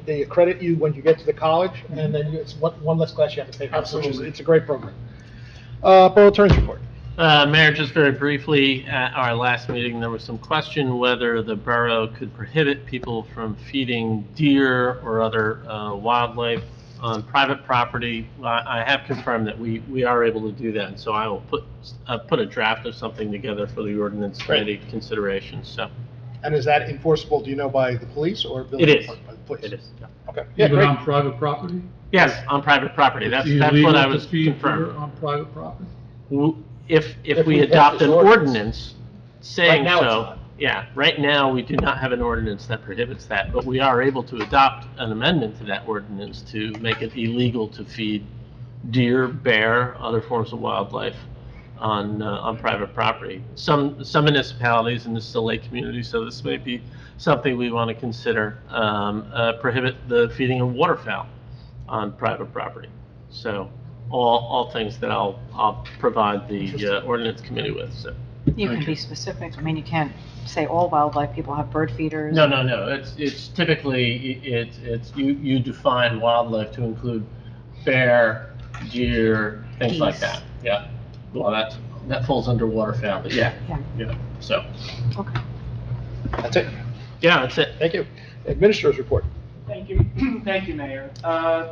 they accredit you when you get to the college, and then it's one less class you have to pay for. Absolutely. It's a great program. Borough Attorney's report. Mayor, just very briefly, at our last meeting, there was some question whether the borough could prohibit people from feeding deer or other wildlife on private property. I have confirmed that we are able to do that, so I will put a draft of something together for the ordinance committee consideration, so. And is that enforceable, do you know, by the police or building It is. department? By the police. It is, yeah. Okay. Yeah, Even great. on private property? Yes, on private property, that's It's what illegal I to was feed deer confirmed. on private property? If If we we adopt pass an this ordinance. ordinance saying Right now it's so, not. yeah, right now, we do not have an ordinance that prohibits that, but we are able to adopt an amendment to that ordinance to make it illegal to feed deer, bear, other forms of wildlife on private property. Some municipalities, and this is a lake community, so this may be something we want to consider, prohibit the feeding of waterfowl on private property. So all things that I'll provide the ordinance committee with, so. You can be specific. I mean, you can't say all wildlife. People have bird feeders. No, it's typically, you define wildlife to include bear, deer, things like Geese. that, yeah. Well, that falls under waterfowl, but yeah, so. Okay. That's it. Yeah, that's it. Thank you. Administrator's report. Thank you, thank you, Mayor.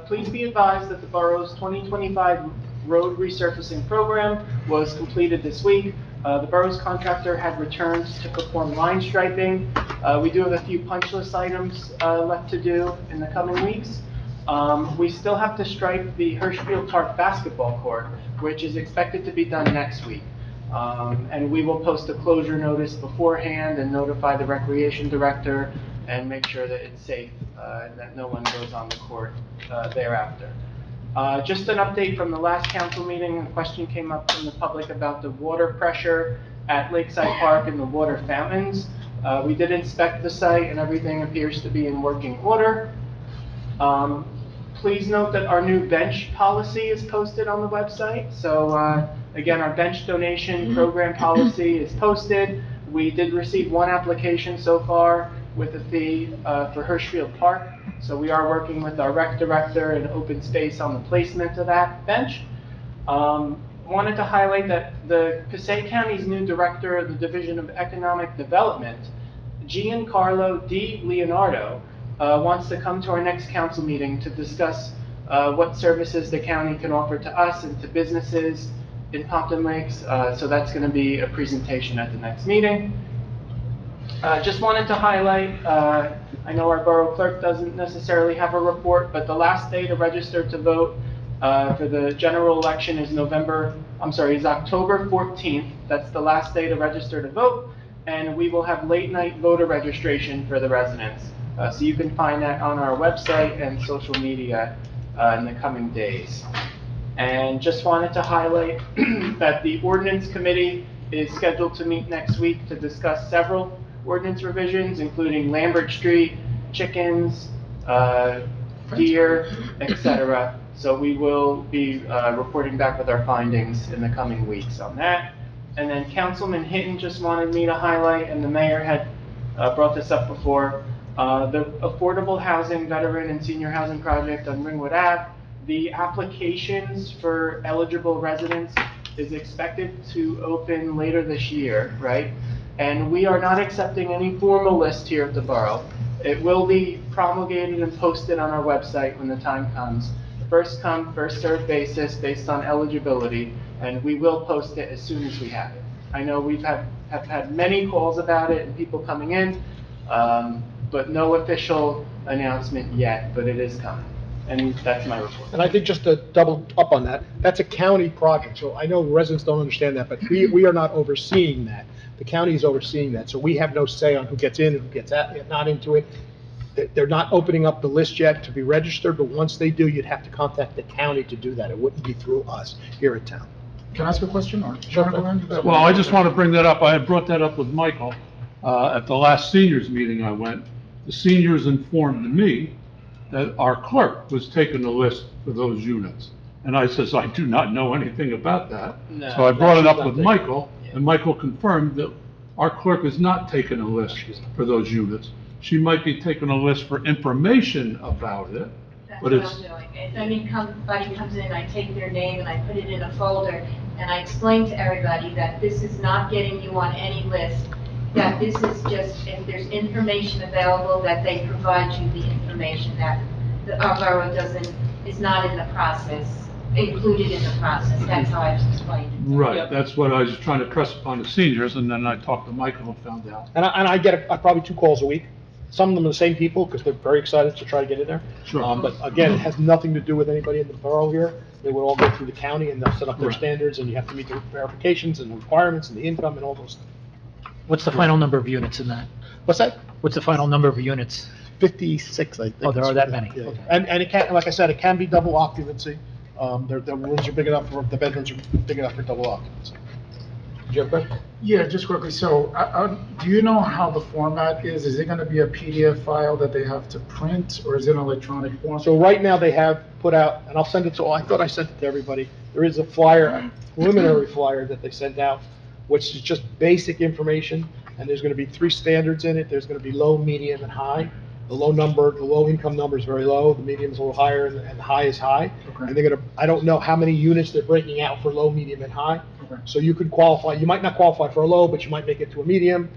Please be advised that the borough's 2025 road resurfacing program was completed this week. The borough's contractor had returned to perform line striping. We do have a few punch list items left to do in the coming weeks. We still have to stripe the Hirschfield Tarp basketball court, which is expected to be done next week. And we will post a closure notice beforehand and notify the recreation director and make sure that it's safe and that no one goes on the court thereafter. Just an update from the last council meeting. A question came up from the public about the water pressure at Lakeside Park and the water fountains. We did inspect the site and everything appears to be in working order. Please note that our new bench policy is posted on the website. So Again, our bench donation program policy is posted. We did receive one application so far with a fee for Hirschfield Park. So we are working with our rec director and open space on the placement of that bench. Wanted to highlight that the Passaic County's new director of the Division of Economic Development, Giancarlo Di Leonardo, wants to come to our next council meeting to discuss what services the county can offer to us and to businesses in Pompton Lakes. So that's going to be a presentation at the next meeting. Just wanted to highlight, I know our borough clerk doesn't necessarily have a report, but the last day to register to vote for the general election is October 14th. That's the last day to register to vote, and we will have late night voter registration for the residents. So you can find that on our website and social media in the coming days. And just wanted to highlight that the ordinance committee is scheduled to meet next week to discuss several ordinance revisions, including Lambert Street, chickens, deer, etc. So we will be reporting back with our findings in the coming weeks on that. And then Councilman Hinton just wanted me to highlight, and the mayor had brought this up before, the affordable housing, veteran and senior housing project on Ringwood Ave. The applications for eligible residents is expected to open later this year, right? And we are not accepting any formal list here at the borough. It will be promulgated and posted on our website when the time comes. First come, first served basis based on eligibility, and we will post it as soon as we have it. I know we've have had many calls about it and people coming in, but no official announcement yet, but it is coming. And that's my report. And I think just to double up on that, that's a county project, so I know residents don't understand that, but we are not overseeing that. The county is overseeing that, so we have no say on who gets in and who gets not into it. They're not opening up the list yet to be registered, but once they do, you'd have to contact the county to do that. It wouldn't be through us here at town. Can I ask a question, or? Sure. Well, I just want to bring that up. I had brought that up with Michael at the last seniors meeting I went. The seniors informed me that our clerk was taking the list for those units. And I says, I do not know anything about that. No, So I brought it up with taking it. Michael, and Michael confirmed that our clerk is not taking a list for those units. She might be taking a list for information about it, That's but what it's, I'm doing. If anybody comes in, I take their name and I put it in a folder, and I explain to everybody that this is not getting you on any list, that this is just, if there's information available, that they provide you the information that our borough is not in the process, included in the process. That's how I've explained it. right, that's what I was trying to press upon the seniors, and then I talked to Michael and found out. And I get probably 2 calls a week. Some of them are the same people, because they're very excited to try to get in there. Sure. But again, it has nothing to do with anybody in the borough here. They would all go through the county, and they'll set up their Right. standards, and you have to meet the verifications and the requirements and the income and all those things. What's the final number of units in that? What's that? What's the final number of units? 56, I think. Oh, there are that many. Yeah. Okay. And it can, like I said, it can be double occupancy. The rooms are big enough the bedrooms are big enough for double occupancy. Did you have a question? Yeah, just quickly, so, do you know how the format is? Is it gonna be a PDF file that they have to print, or is it an electronic form? So right now, they have put out, and I'll send it to, I thought I sent it to everybody. There is a flyer, a preliminary flyer that they sent out, which is just basic information, and there's gonna be 3 standards in it. There's gonna be low, medium, and high. The low income number is very low, the medium is a little higher, and the high is high. Okay. And they're gonna, I don't know how many units they're breaking out for low, medium, and high. Okay. So you could qualify, you might not qualify for a low, but you might make it to a medium,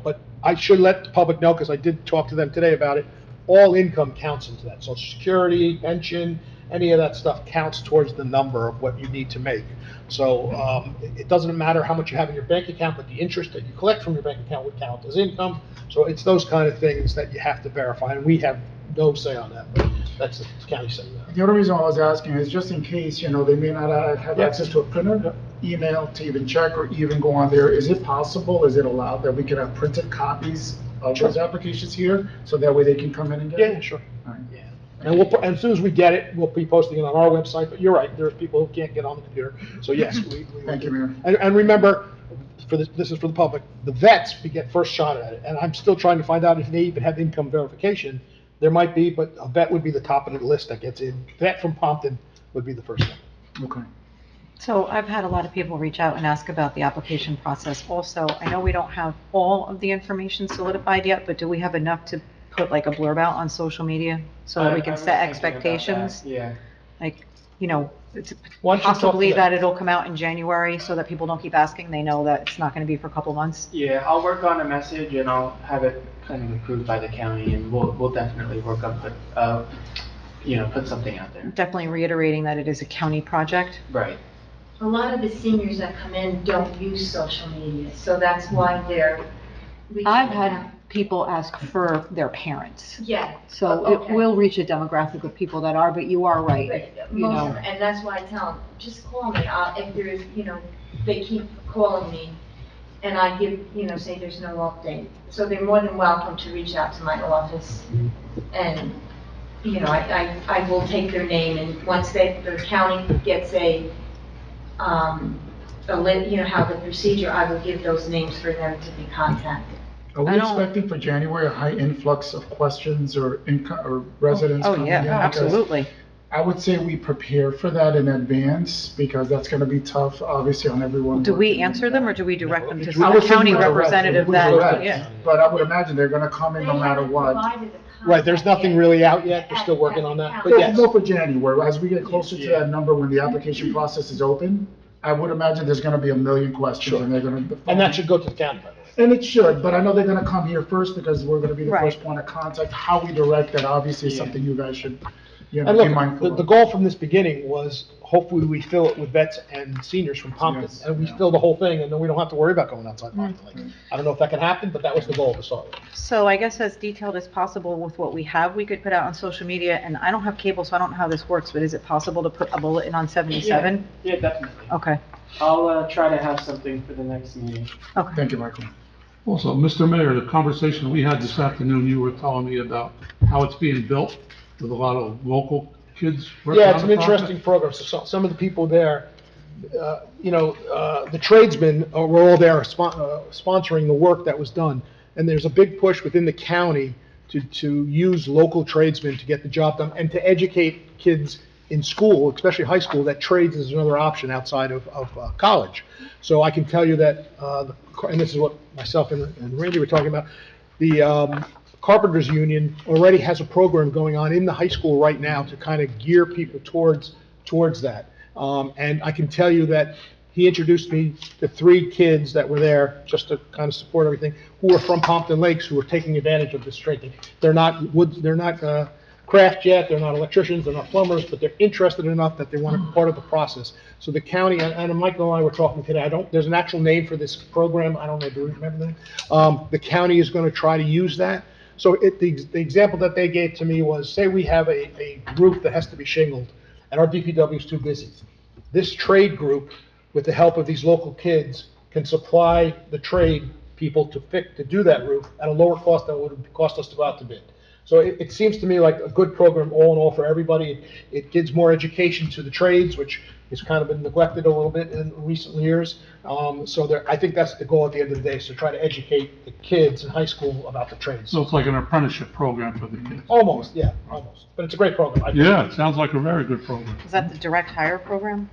but I should let the public know, because I did talk to them today about it. All income counts into that, Social Security, pension, any of that stuff counts towards the number of what you need to make. So, it doesn't matter how much you have in your bank account, but the interest that you collect from your bank account would count as income. So it's those kind of things that you have to verify, and we have no say on that, but that's the county saying that. The other reason I was asking is just in case, they may not have Yeah. access to a printer, email to even check or even go on there. Is it possible, is it allowed that we could have printed copies of Sure. those applications here, so that way they can come in and get it? Yeah, sure. All right. And and as soon as we get it, we'll be posting it on our website, but you're right, there's people who can't get on the computer. So yes, we Thank you, Mayor. And remember, this is for the public, the vets, we get first shot at it. And I'm still trying to find out if they even have income verification. There might be, but a vet would be the top of the list that gets in. Vet from Pompton would be the first one. Okay. So I've had a lot of people reach out and ask about the application process. Also, I know we don't have all of the information solidified yet, but do we have enough to put like a blurb out on social media so that we I can was set thinking about that, expectations? Yeah. Like, you know, it's Why don't you talk to possibly them? that it'll come out in January so that people don't keep asking. They know that it's not going to be for a couple months. Yeah, I'll work on a message and I'll have it kind of approved by the county and we'll definitely work on put something out there. Definitely reiterating that it is a county project. Right. A lot of the seniors that come in don't use social media, so that's why they're. I've had people ask for their parents. Yeah. So Okay. it will reach a demographic of people that are, but you are right. But You most know, of them, and that's why I tell them, just call me, if there's, they keep calling me, and I give, say there's no update. So they're more than welcome to reach out to my office, and, I will take their name, and once the county gets how the procedure, I will give those names for them to be contacted. Are we I don't- expecting for January a high influx of questions or residents oh coming yeah, in? Because absolutely. I would say we prepare for that in advance, because that's gonna be tough, obviously, on everyone. Do we working in answer them or do we direct them to I some would think county we direct, representative we that, direct, yeah. But I would imagine they're gonna come in no matter what. Right, there's nothing really out yet, they're still working on that, but But yes. go for January, as we get closer to that number, when the application process is open, I would imagine there's gonna be a million questions, Sure. and they're gonna. And that should go to the county, by the way. And it should, but I know they're gonna come here first, because we're gonna be the Right. first point of contact. How we direct that, obviously, is something you guys should, And be look, mindful the of. goal from this beginning was hopefully we fill it with vets and seniors from Pompton. Yes. And we fill the whole thing, and then we don't have to worry about going outside Pompton. Like, I don't know if that can happen, but that was the goal to start with. So I guess as detailed as possible with what we have, we could put out on social media, and I don't have cable, so I don't know how this works, but is it possible to put a bulletin on 77? Yeah, definitely. Okay, I'll try to have something for the next meeting. okay. Thank you, Michael. Also, Mr. Mayor, the conversation we had this afternoon, you were telling me about how it's being built with a lot of local kids working Yeah, it's on an the project. interesting program. So some of the people there, the tradesmen were all there sponsoring the work that was done. And there's a big push within the county to use local tradesmen to get the job done and to educate kids in school, especially high school, that trades is another option outside of college. So I can tell you that, and this is what myself and Randy were talking about, the Carpenters Union already has a program going on in the high school right now to kind of gear people towards that. And I can tell you that he introduced me to 3 kids that were there just to kind of support everything, who are from Pompton Lakes, who are taking advantage of this training. They're not craft yet, they're not electricians, they're not plumbers, but they're interested enough that they want to be part of the process. So the county, and Michael and I were talking today, there's an actual name for this program, I don't know, do you remember that? The county is going to try to use that. So the example that they gave to me was, say we have a roof that has to be shingled, and our DPW is too busy. This trade group, with the help of these local kids, can supply the trade people to do that roof at a lower cost than it would cost us to go out to bid. So it seems to me like a good program all in all for everybody. It gives more education to the trades, which has kind of been neglected a little bit in recent years. I think that's the goal at the end of the day, is to try to educate the kids in high school about the trades. So it's like an apprenticeship program for the kids. Almost, yeah, almost. But it's a great program. I think. Yeah, it sounds like a very good program. Is that the direct hire program?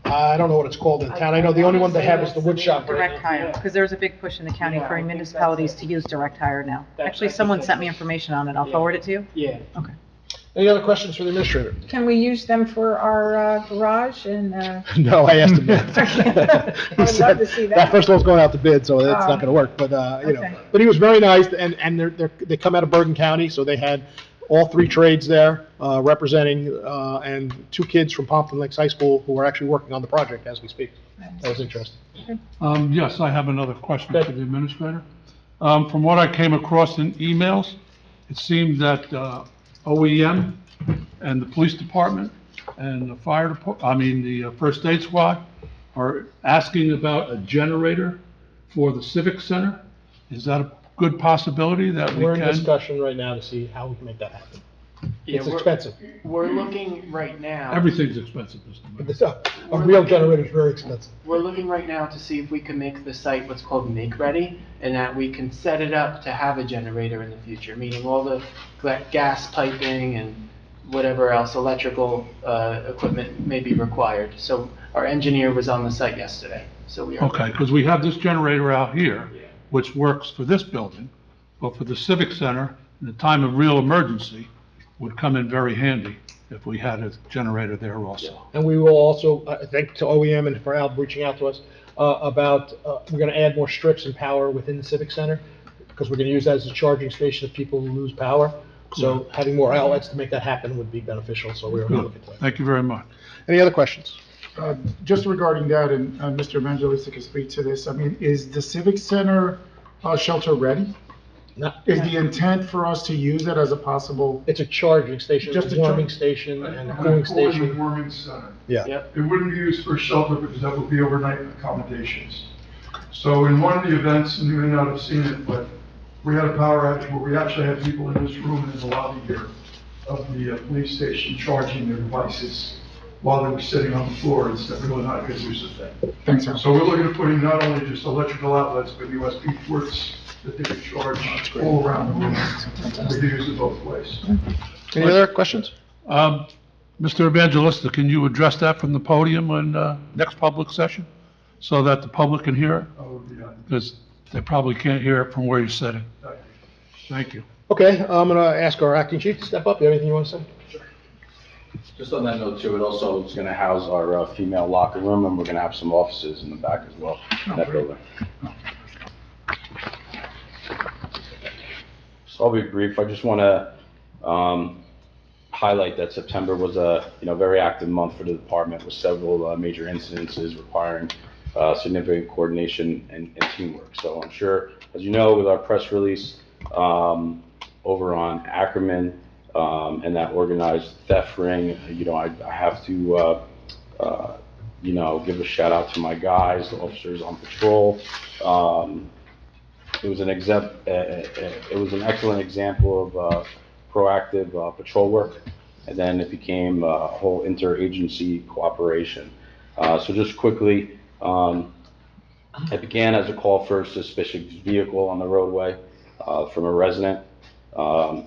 I don't know what it's called in town. I know the only one they have is the wood shop right Direct now. hire, because there's a big push in the county Yeah, I for think municipalities that's to use direct hire now. That- Actually, I think someone that's sent me it. information on it. I'll Yeah. forward it to you. Yeah. Okay. Any other questions for the administrator? Can we use them for our garage and, No, I asked him I that. would love to see that. That first one's going out to bid, so that's not Oh. gonna work, but, Okay. But he was very nice, and they come out of Bergen County, so they had all 3 trades there, representing, and 2 kids from Pompton Lakes High School who are actually working on the project as we speak. That was interesting. Yes, I have another question for the administrator. From what I came across in emails, it seemed that OEM and the police department and the the first aid squad are asking about a generator for the civic center. Is that a good possibility that we We're in can? discussion right now to see how we can make that happen. Yeah, It's we're- expensive. We're looking right now. Everything's expensive, Mr. Mayor. But a real generator is very expensive. We're looking right now to see if we can make the site what's called make-ready, and that we can set it up to have a generator in the future, meaning all the gas piping and whatever else electrical equipment may be required. So our engineer was on the site yesterday, so we are. Okay, because we have this generator out here, which works for this building, but for the Civic Center, in the time of real emergency, would come in very handy if we had a generator there also. And we will also, thank to OEM and for Al reaching out to us, about, we're gonna add more strips and power within the Civic Center, because we're gonna use that as a charging station if people lose power. So having more outlets to make that happen would be beneficial, so we're gonna look at that. Thank you very much. Any other questions? Just regarding that, and Mr. Evangelista can speak to this, I mean, is the Civic Center shelter ready? No. Is the intent for us to use it as a possible? It's a charging station, Just a a warming char- station and a cooling station. Warming center. Yeah. Yep. It wouldn't be used for shelter because that would be overnight accommodations. So in one of the events, and you may not have seen it, but we had a power outage where we actually had people in this room and in the lobby here of the police station charging their devices while they were sitting on the floor. It's really not a good use of that. Thanks, Al. So we're looking at putting not only just electrical outlets, but USB ports that they could charge all around the room. We could use it both ways. Any other questions? Mr. Evangelista, can you address that from the podium in next public session so that the public can hear it? Because they probably can't hear it from where you're sitting. Thank you. Okay, I'm gonna ask our acting chief to step up. You have anything you wanna say? Just on that note too, it also is gonna house our female locker room, and we're gonna have some offices in the back as well in that building. So I'll be brief. I just wanna highlight that September was a very active month for the department with several major incidences requiring significant coordination and teamwork. So I'm sure, as you know, with our press release over on Ackerman and that organized theft ring, I have to give a shout out to my guys, the officers on patrol. It was an excellent example of proactive patrol work, and then it became a whole interagency cooperation. So just quickly, it began as a call for a suspicious vehicle on the roadway from a resident. Our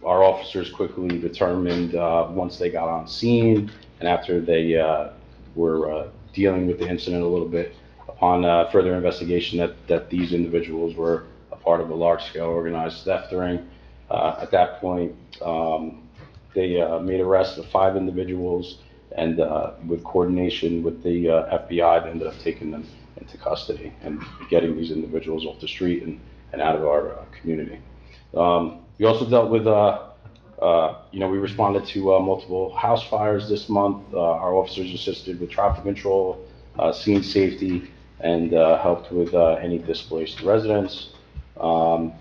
officers quickly determined, once they got on scene and after they were dealing with the incident a little bit, upon further investigation, that these individuals were a part of a large-scale organized theft ring. At that point, they made arrests of 5 individuals, and with coordination with the FBI, they ended up taking them into custody and getting these individuals off the street and out of our community. We also dealt with, we responded to multiple house fires this month. Our officers assisted with traffic control, scene safety, and helped with any displaced residents. I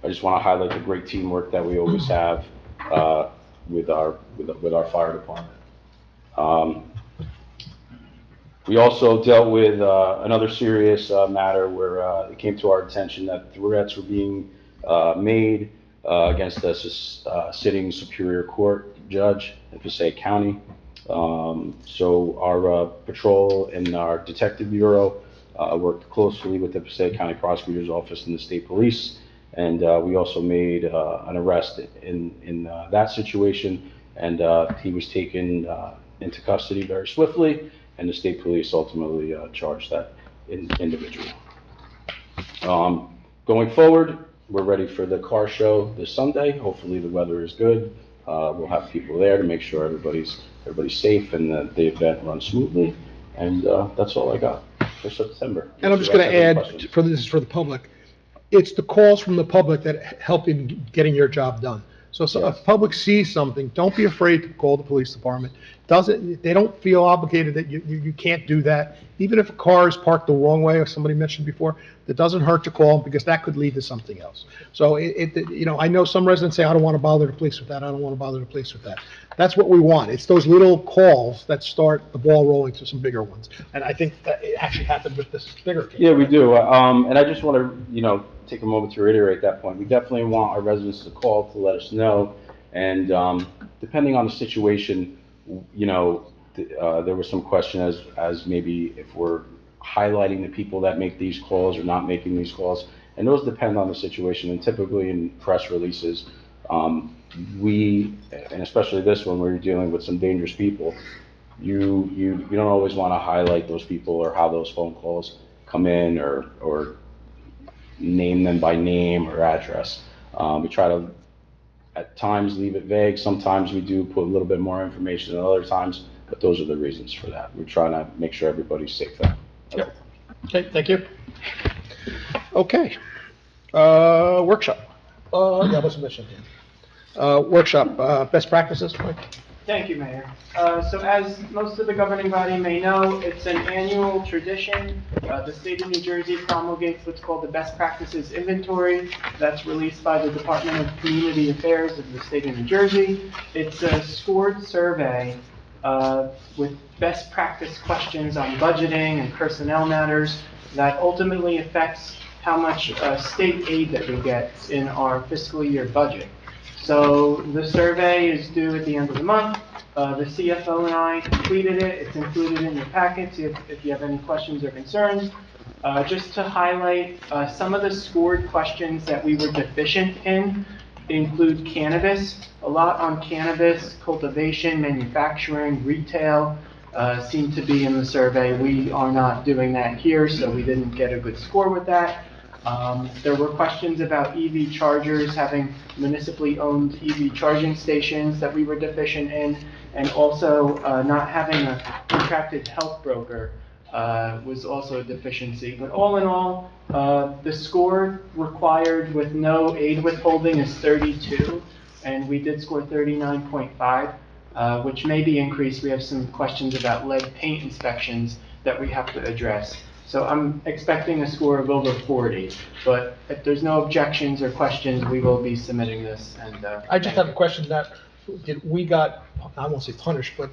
just want to highlight the great teamwork that we always have with our fire department. We also dealt with another serious matter where it came to our attention that threats were being made against a sitting Superior Court judge in Passaic County. So our patrol and our detective bureau worked closely with the Passaic County Prosecutor's Office and the State Police, and we also made an arrest in that situation, and he was taken into custody very swiftly, and the State Police ultimately charged that individual. Going forward, we're ready for the car show this Sunday. Hopefully the weather is good. We'll have people there to make sure everybody's safe and that the event runs smoothly. And that's all I got for September. And I'm just gonna add, this is for the public, it's the calls from the public that help in getting your job done. So if the public sees something, don't be afraid to call the police department. They don't feel obligated that you can't do that. Even if a car is parked the wrong way, or somebody mentioned before, it doesn't hurt to call because that could lead to something else. So I know some residents say, I don't want to bother the police with that. I don't want to bother the police with that. That's what we want. It's those little calls that start the ball rolling to some bigger ones. And I think that it actually happened with this bigger case. Yeah, we do. And I just want to, take a moment to reiterate that point. We definitely want our residents to call to let us know. And depending on the situation, there was some question as maybe if we're highlighting the people that make these calls or not making these calls. And those depend on the situation. And typically in press releases, and especially this one where you're dealing with some dangerous people, you don't always want to highlight those people or how those phone calls come in or name them by name or address. We try to, at times, leave it vague. Sometimes we do put a little bit more information than other times, but those are the reasons for that. We're trying to make sure everybody's safe there. Yep. Okay, thank you. Okay. Workshop. Yeah, what's the mission? Workshop, best practices, Mike? Thank you, Mayor. So as most of the governing body may know, it's an annual tradition. The state of New Jersey promulgates what's called the Best Practices Inventory. That's released by the Department of Community Affairs of the state of New Jersey. It's a scored survey with best practice questions on budgeting and personnel matters that ultimately affects how much state aid that we get in our fiscal year budget. So the survey is due at the end of the month. The CFO and I completed it. It's included in your packets if you have any questions or concerns. Just to highlight some of the scored questions that we were deficient in include cannabis. A lot on cannabis, cultivation, manufacturing, retail seem to be in the survey. We are not doing that here, so we didn't get a good score with that. There were questions about EV chargers, having municipally owned EV charging stations that we were deficient in, and also not having a contracted health broker was also a deficiency. But all in all, the score required with no aid withholding is 32, and we did score 39.5, which may be increased. We have some questions about lead paint inspections that we have to address. So I'm expecting a score of over 40, but if there's no objections or questions, we will be submitting this. And I just have a question that, we got, I won't say punished, but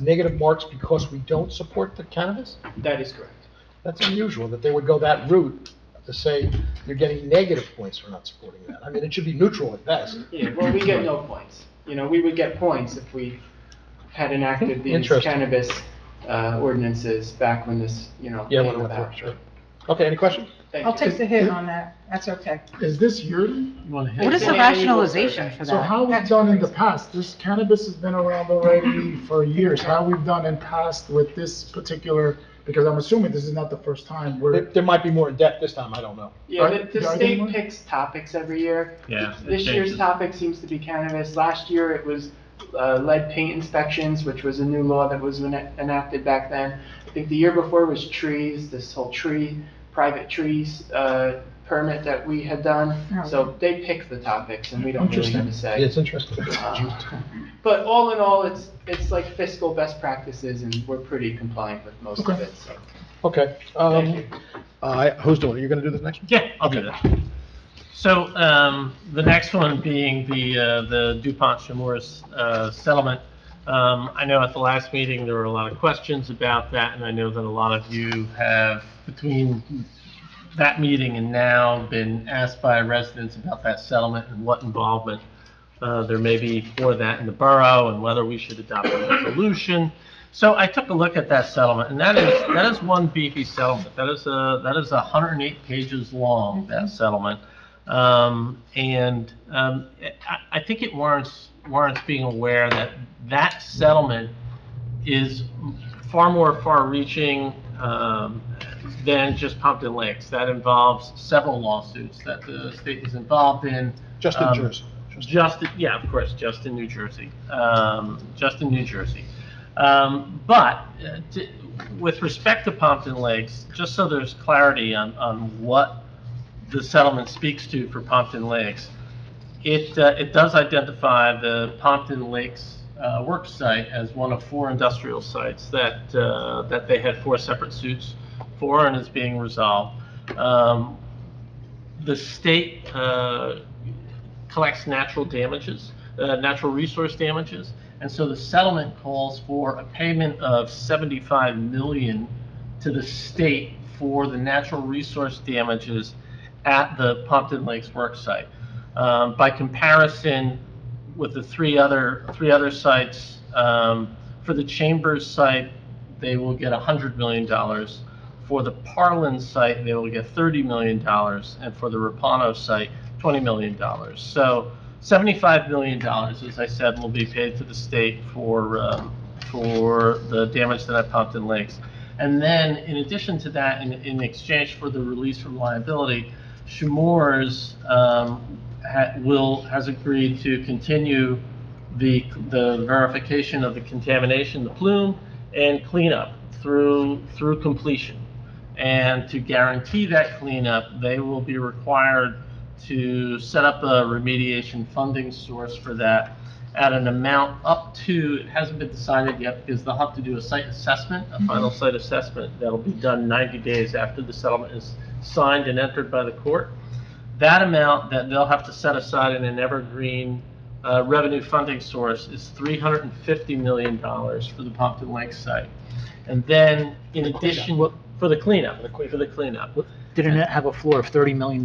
negative marks because we don't support the cannabis? That is correct. That's unusual that they would go that route to say you're getting negative points for not supporting that. I mean, it should be neutral at best. Yeah, well, we get no points. You know, we would get points if we had enacted these cannabis ordinances back when this, came about. Sure. Okay, any questions? I'll take the hit on that. That's okay. Is this yearly? What is the rationalization for So that? how we've done in the past? This cannabis has been around already for years. How we've done in past with this particular, because I'm assuming this is not the first time There might be more in depth this time, I don't know. Yeah, the state picks topics every year. Yeah. This year's topic seems to be cannabis. Last year it was lead paint inspections, which was a new law that was enacted back then. I think the year before was trees, this whole private trees permit that we had done. So they pick the topics and we don't really have to say. It's interesting. But all in all, it's like fiscal best practices and we're pretty compliant with most of it. So. Okay. Who's doing it? You're going to do this next one? Yeah, I'll do that. So the next one being the DuPont Chemours settlement. I know at the last meeting there were a lot of questions about that, and I know that a lot of you have, between that meeting and now, been asked by residents about that settlement and what involvement there may be for that in the borough and whether we should adopt a resolution. So I took a look at that settlement, and that is one beefy settlement. That is 108 pages long, that settlement. I think it warrants being aware that that settlement is far more far-reaching than just Pompton Lakes. That involves several lawsuits that the state is involved in. Just in Jersey. Yeah, of course, just in New Jersey. But with respect to Pompton Lakes, just so there's clarity on what the settlement speaks to for Pompton Lakes, it does identify the Pompton Lakes work site as one of 4 industrial sites that they had 4 separate suits for and is being resolved. The state collects natural resource damages, and so the settlement calls for a payment of $75 million to the state for the natural resource damages at the Pompton Lakes work site. By comparison with the three other sites, for the Chambers site, they will get $100 million. For the Parlin site, they will get $30 million, and for the Rapano site, $20 million. So $75 million, as I said, will be paid to the state for for the damage to that Pompton Lakes. And then, in addition to that, in exchange for the release from liability, Chemours has agreed to continue the verification of the contamination, the plume, and cleanup through completion. And to guarantee that cleanup, they will be required to set up a remediation funding source for that at an amount up to, it hasn't been decided yet because they'll have to do a site assessment, a final site assessment that'll be done 90 days after the settlement is signed and entered by the court. That amount that they'll have to set aside in an evergreen revenue funding source is $350 million for the Pompton Lake site. And then, in addition, for the cleanup. Didn't it have a floor of $30 million?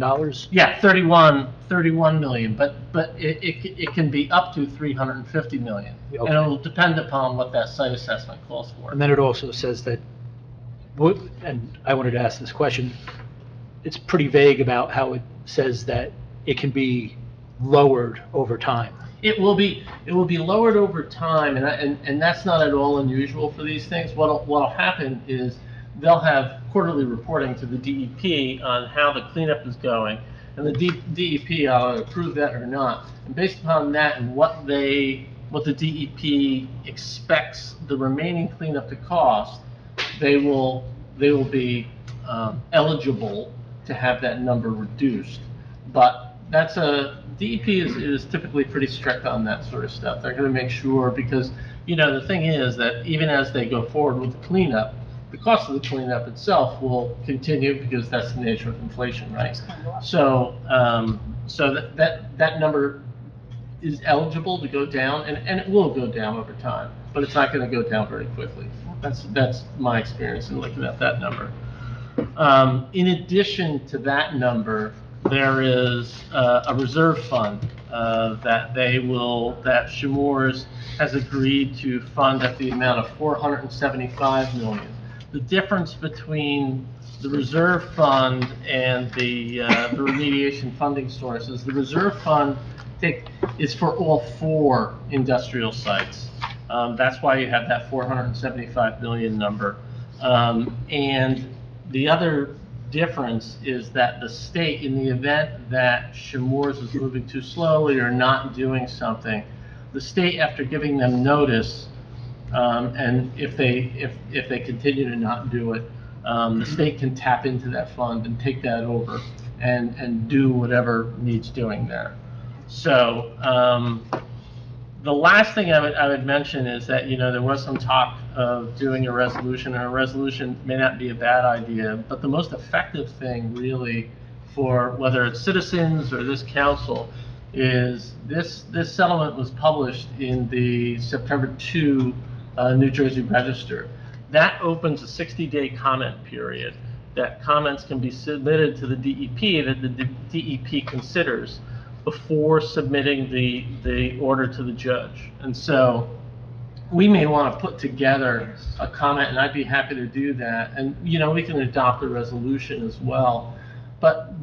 Yeah, 31 million, but it can be up to 350 million. Okay. And it'll depend upon what that site assessment calls for. And then it also says that, and I wanted to ask this question, it's pretty vague about how it says that it can be lowered over time. It will be lowered over time, and that's not at all unusual for these things. What'll happen is they'll have quarterly reporting to the DEP on how the cleanup is going, and the DEP will approve that or not. And based upon that and what the DEP expects the remaining cleanup to cost, they will be eligible to have that number reduced. But DEP is typically pretty strict on that sort of stuff. They're going to make sure, because the thing is that even as they go forward with the cleanup, the cost of the cleanup itself will continue because that's the nature of inflation, right? So that number is eligible to go down, and it will go down over time, but it's not going to go down very quickly. That's my experience in looking at that number. In addition to that number, there is a reserve fund that Chemours has agreed to fund at the amount of $475 million. The difference between the reserve fund and the remediation funding sources, the reserve fund is for all 4 industrial sites. That's why you have that $475 million number. And the other difference is that the state, in the event that Chemours is moving too slowly or not doing something, the state, after giving them notice, and if they continue to not do it, the state can tap into that fund and take that over and do whatever needs doing there. So the last thing I would mention is that there was some talk of doing a resolution, and a resolution may not be a bad idea, but the most effective thing really for whether it's citizens or this council is this settlement was published in the September 2 New Jersey Register. That opens a 60-day comment period that comments can be submitted to the DEP that the DEP considers before submitting the order to the judge. And so we may want to put together a comment, and I'd be happy to do that. And, we can adopt a resolution as well. But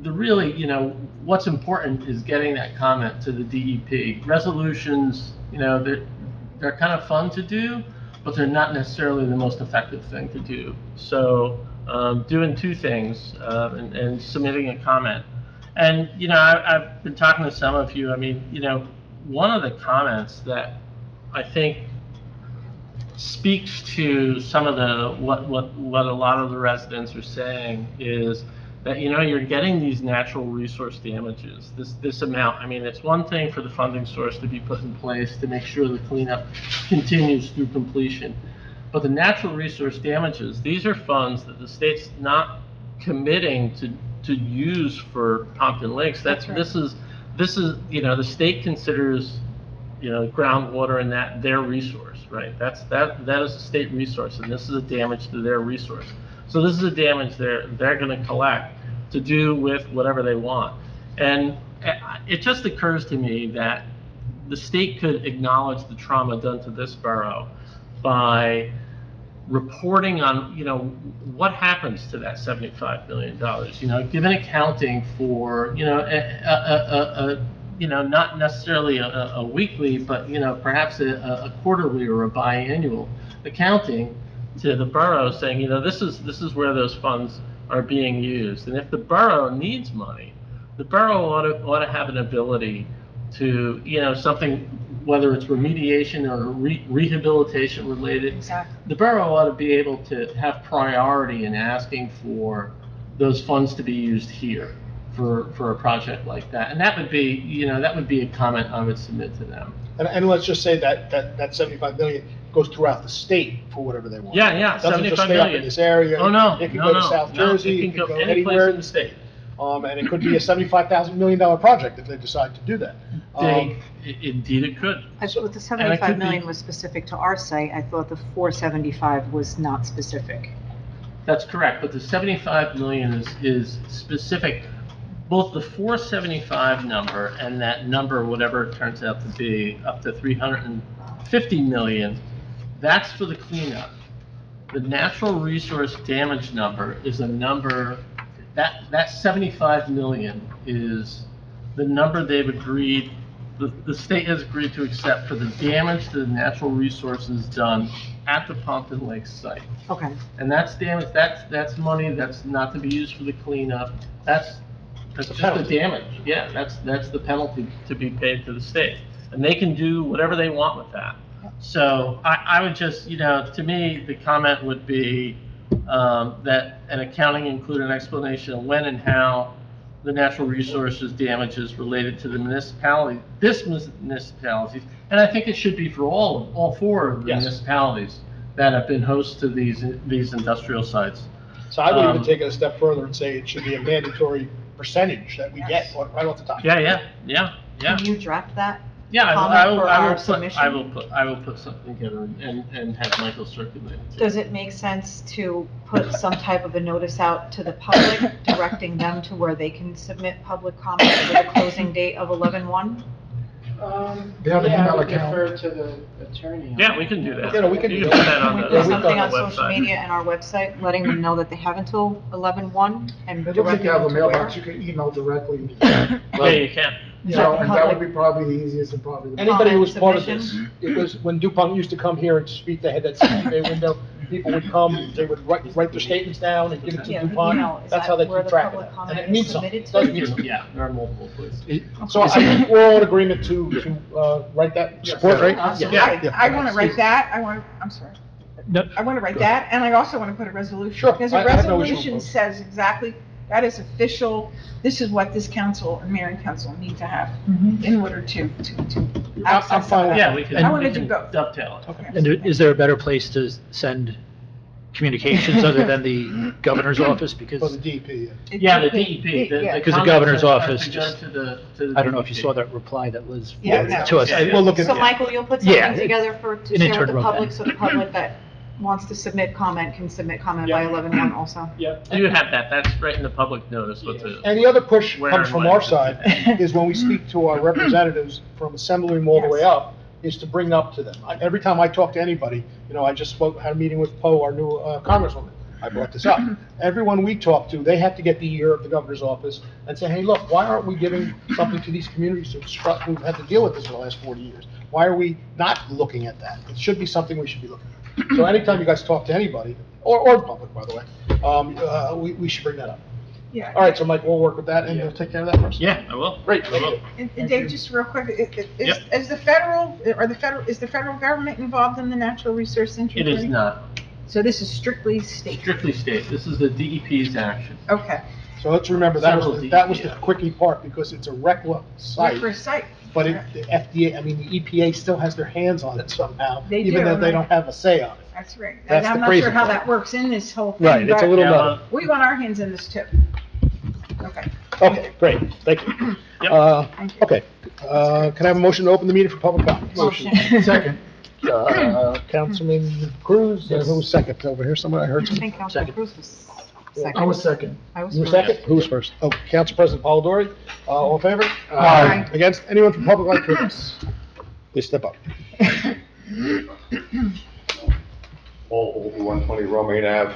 what's important is getting that comment to the DEP. Resolutions, they're kind of fun to do, but they're not necessarily the most effective thing to do. So doing 2 things and submitting a comment. And, I've been talking to some of you. I mean, one of the comments that I think speaks to some of what a lot of the residents are saying is that, you're getting these natural resource damages, this amount. I mean, it's one thing for the funding source to be put in place to make sure the cleanup continues through completion. But the natural resource damages, these are funds that the state's not committing to use for Pompton Lakes. This is the state considers groundwater and that their resource, right? That is a state resource, and this is a damage to their resource. So this is a damage they're going to collect to do with whatever they want. And it just occurs to me that the state could acknowledge the trauma done to this borough by reporting on, what happens to that $75 million, give an accounting for, not necessarily a weekly, but, perhaps a quarterly or a biannual accounting to the borough saying, this is where those funds are being used. And if the borough needs money, the borough ought to have an ability to, something, whether it's remediation or rehabilitation related. Exactly. The borough ought to be able to have priority in asking for those funds to be used here for a project like that. And that would be, a comment I would submit to them. And let's just say that 75 million goes throughout the state for whatever they want. Yeah, It doesn't just 75 stay up in million. this area. Oh, no, It can no, go to no, South no, Jersey, it can go any anywhere place in the state. And it could be a $75,000 million project if they decide to do that. Indeed it could. I thought the 75 million was specific to our site. I thought the 475 was not specific. That's correct, but the 75 million is specific. Both the 475 number and that number, whatever it turns out to be, up to 350 million, that's for the cleanup. The natural resource damage number is a number, that 75 million is the number they've agreed, the state has agreed to accept for the damage to the natural resources done at the Pompton Lake site. Okay. And that's damage, that's money that's not to be used for the cleanup. That's just the damage. Yeah, that's the penalty to be paid to the state. And they can do whatever they want with that. So I would just, to me, the comment would be that an accounting include an explanation of when and how the natural resources damages related to the municipality, municipalities, and I think it should be for all four of the municipalities that have been hosts to these industrial sites. So I would even take it a step further and say it should be a mandatory percentage that we get right off the top. Yeah. Can you draft that? Yeah, comment for our submission? I will put something together and have Michael circulate it. Does it make sense to put some type of a notice out to the public, directing them to where they can submit public comment with a closing date of 11/1? They have an Yeah, I email would account. defer to the attorney. Yeah, we can do that. Yeah, we can You do put that. that on Can we the put something on website. social media and our website, letting them know that they have until 11/1 and I don't think directing you have them a to where? mailbox, you can email directly. Yeah, you can. So, and that would be probably the easiest and probably the. Anybody who was part of Submission. this, it was when DuPont used to come here and speak, they had that 60-day window. People would come, they would write their statements down and give it to Yeah, DuPont. is That's how that they where keep the track of public it. comment And it is means something. submitted It to? does mean something. Yeah, there are multiple places. So I think we're all in agreement to write that support, right? I want to write that, I'm sorry. No, I want to write that, and I also want to put a resolution. Sure, Because I a have no issue with resolution both. says exactly, that is official, this is what this council and mayor and council need to have in order to I'm access fine with that. Yeah, we can, I wanna we do can both. dovetail it. Okay. and is there a better place to send communications other than the governor's office? For the Because DEP, yeah. Yeah, the DEP. Yeah. Because the comments governor's are office to go just- to the I don't know if you DEP. saw that reply that was Yeah, forwarded no. to us. Yeah. We'll look at So that. Michael, you'll put Yeah, something together to an share with intern the wrote public, that. so the public that wants to submit comment can submit comment by Yeah. 11/1 also. Yep. You have that, that's right in the public notice, what the. And the other push Where comes and from when. our side, is when we speak to our representatives from Assemblyman all the way Yes. up, is to bring up to them. Every time I talk to anybody, I just had a meeting with Poe, our new congresswoman, I brought this up. Everyone we talk to, they have to get the ear of the governor's office and say, hey, look, why aren't we giving something to these communities who've had to deal with this for the last 40 years? Why are we not looking at that? It should be something we should be looking at. So anytime you guys talk to anybody, or the public, by the way, we should bring that up. Yeah. All right, so Mike, we'll work with that, and you'll take care of that first. Yeah, I will. Great, I thank will. you. And Dave, just real quick, Yep. is the federal government involved in the natural resource It inventory? is not So this is strictly state? strictly state, this is the DEP's action. Okay. So let's remember, that was Several that was the DEP. quickie part, because it's a RECLA site, For a site? but the FDA, the EPA still has their hands on it somehow, They even do, though they right. don't have a say on it. That's right. That's And I'm the not crazy sure how part. that works in this whole thing. Right, it's a but little Yeah, nutty. We want our hands in this too. Okay. Okay, great, thank you. Yep. Thank you. Okay, can I have a motion to open the meeting for public comment? Motion. Second. Councilman Cruz, who was second over here, somewhere I heard I something. think Councilman Second. Cruz was I second. was second. I was You were first. second? Who was first? Oh, Council President Polidori, all in favor? Aye. Against? Anyone from public like to? Please step up. Paul Olby, 120 Romaine Ave.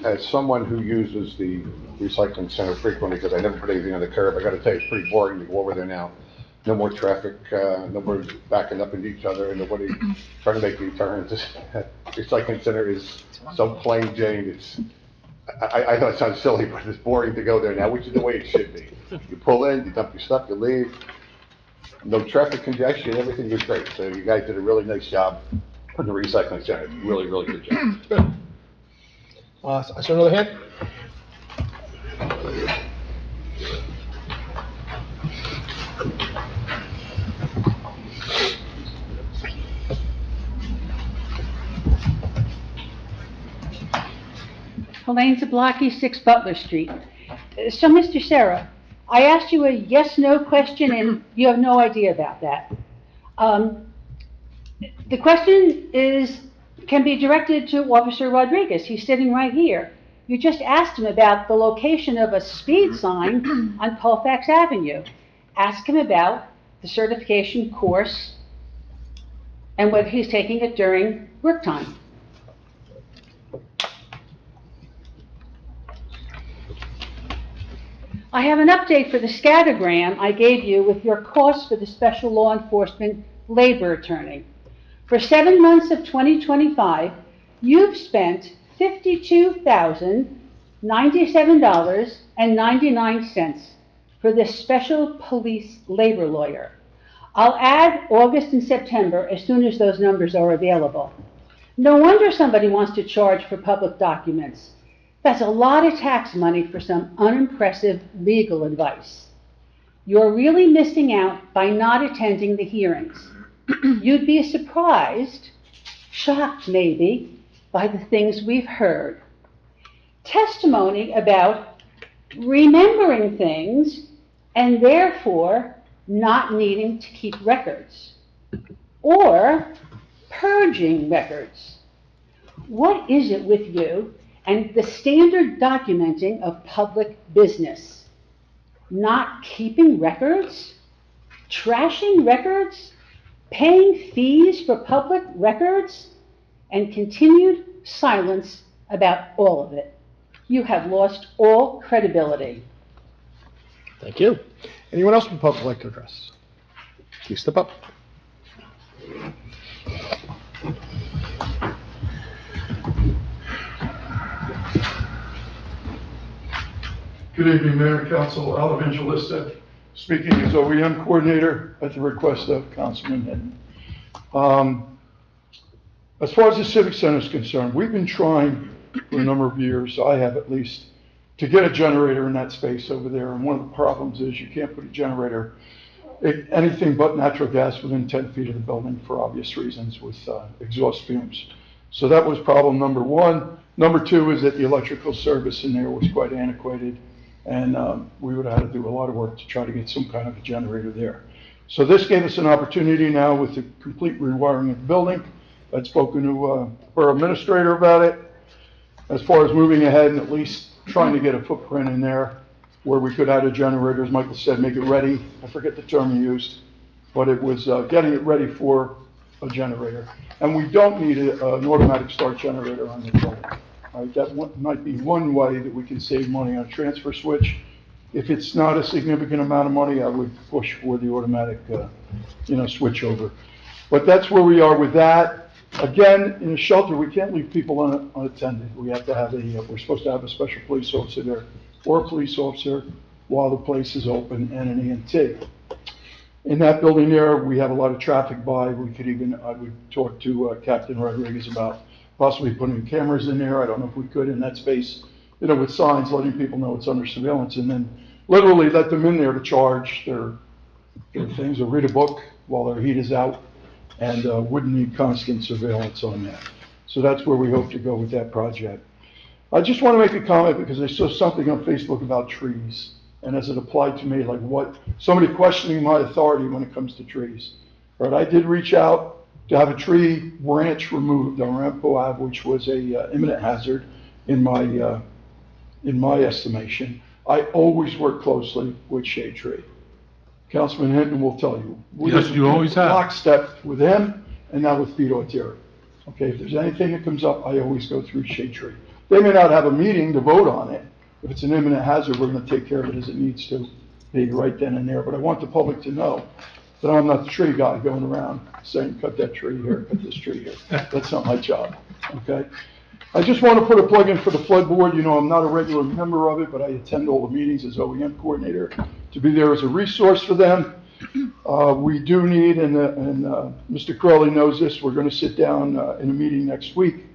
As someone who uses the recycling center frequently, because I never put anything on the curb, I gotta tell you, it's pretty boring to go over there now. no more traffic, nobody backing up into each other, and nobody trying to make U-turns. Recycling center is so plain Jane, I know it sounds silly, but it's boring to go there now, which is the way it should be. You pull in, you dump your stuff, you leave, no traffic congestion, everything is great. So you guys did a really nice job on the recycling center, really, really good job. Good. I saw another hand. Helene Zablocki, 6 Butler Street. So, Mr. Sarah, I asked you a yes/no question, and you have no idea about that. The question can be directed to Officer Rodriguez. He's sitting right here. You just asked him about the location of a speed sign on Colfax Avenue. Ask him about the certification course and whether he's taking it during work time. I have an update for the scattergram I gave you with your costs for the special law enforcement labor attorney. For 7 months of 2025, you've spent $52,097.99 for this special police labor lawyer. I'll add August and September as soon as those numbers are available. No wonder somebody wants to charge for public documents. That's a lot of tax money for some unimpressive legal advice. You're really missing out by not attending the hearings. You'd be surprised, shocked maybe, by the things we've heard. Testimony about remembering things and therefore not needing to keep records, or purging records. What is it with you and the standard documenting of public business? Not keeping records? Trashing records? Paying fees for public records? And continued silence about all of it. You have lost all credibility. Thank you. Anyone else from the public like to address? Please step up. Good evening, Mayor and Council. Al Evangelista, speaking as OEM coordinator at the request of Councilman Hinton. As far as the Civic Center is concerned, we've been trying for a number of years, I have at least, to get a generator in that space over there. And one of the problems is you can't put a generator, anything but natural gas, within 10 feet of the building for obvious reasons with exhaust fumes. So that was problem number one. Number two is that the electrical service in there was quite antiquated, and we would have had to do a lot of work to try to get some kind of a generator there. So this gave us an opportunity now with the complete rewiring of the building. I'd spoken to Borough Administrator about it, as far as moving ahead and at least trying to get a footprint in there where we could add a generator, as Michael said, make it ready. I forget the term he used, but it was getting it ready for a generator. And we don't need an automatic start generator on the building. That might be one way that we can save money on a transfer switch. If it's not a significant amount of money, I would push for the automatic, switch over. But that's where we are with that. Again, in a shelter, we can't leave people unattended. We have to have we're supposed to have a special police officer there, or a police officer while the place is open, and an EMT. In that building there, we have a lot of traffic by. I would talk to Captain Rodriguez about possibly putting cameras in there. I don't know if we could in that space, with signs letting people know it's under surveillance, and then literally let them in there to charge their things or read a book while their heat is out, and wouldn't need constant surveillance on that. So that's where we hope to go with that project. I just want to make a comment because I saw something on Facebook about trees, and as it applied to me, somebody questioning my authority when it comes to trees. Right, I did reach out to have a tree branch removed on Rampo Ave, which was a imminent hazard in my estimation. I always work closely with Shade Tree. Councilman Hinton will tell you. Yes, you always have. Lockstep with him, and now with Vito Altieri. Okay, if there's anything that comes up, I always go through Shade Tree. They may not have a meeting to vote on it. If it's an imminent hazard, we're going to take care of it as it needs to be right then and there, but I want the public to know that I'm not the tree guy going around saying, cut that tree here, cut this tree here. That's not my job, okay? I just want to put a plug in for the flood board. You know, I'm not a regular member of it, but I attend all the meetings as OEM coordinator to be there as a resource for them. We do need, and Mr. Crowley knows this, we're going to sit down in a meeting next week.